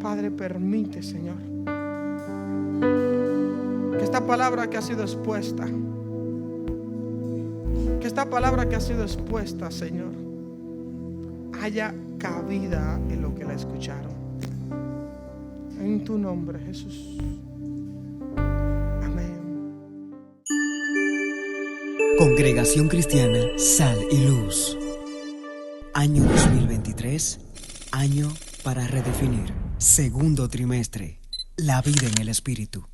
Padre, permite, Señor, que esta palabra que ha sido expuesta, Señor, haya cabida en lo que la escucharon. En tu nombre, Jesús. Amén. Congregación Cristiana Sal y Luz. Año 2023, año para redefinir. Segundo trimestre, la vida en el Espíritu.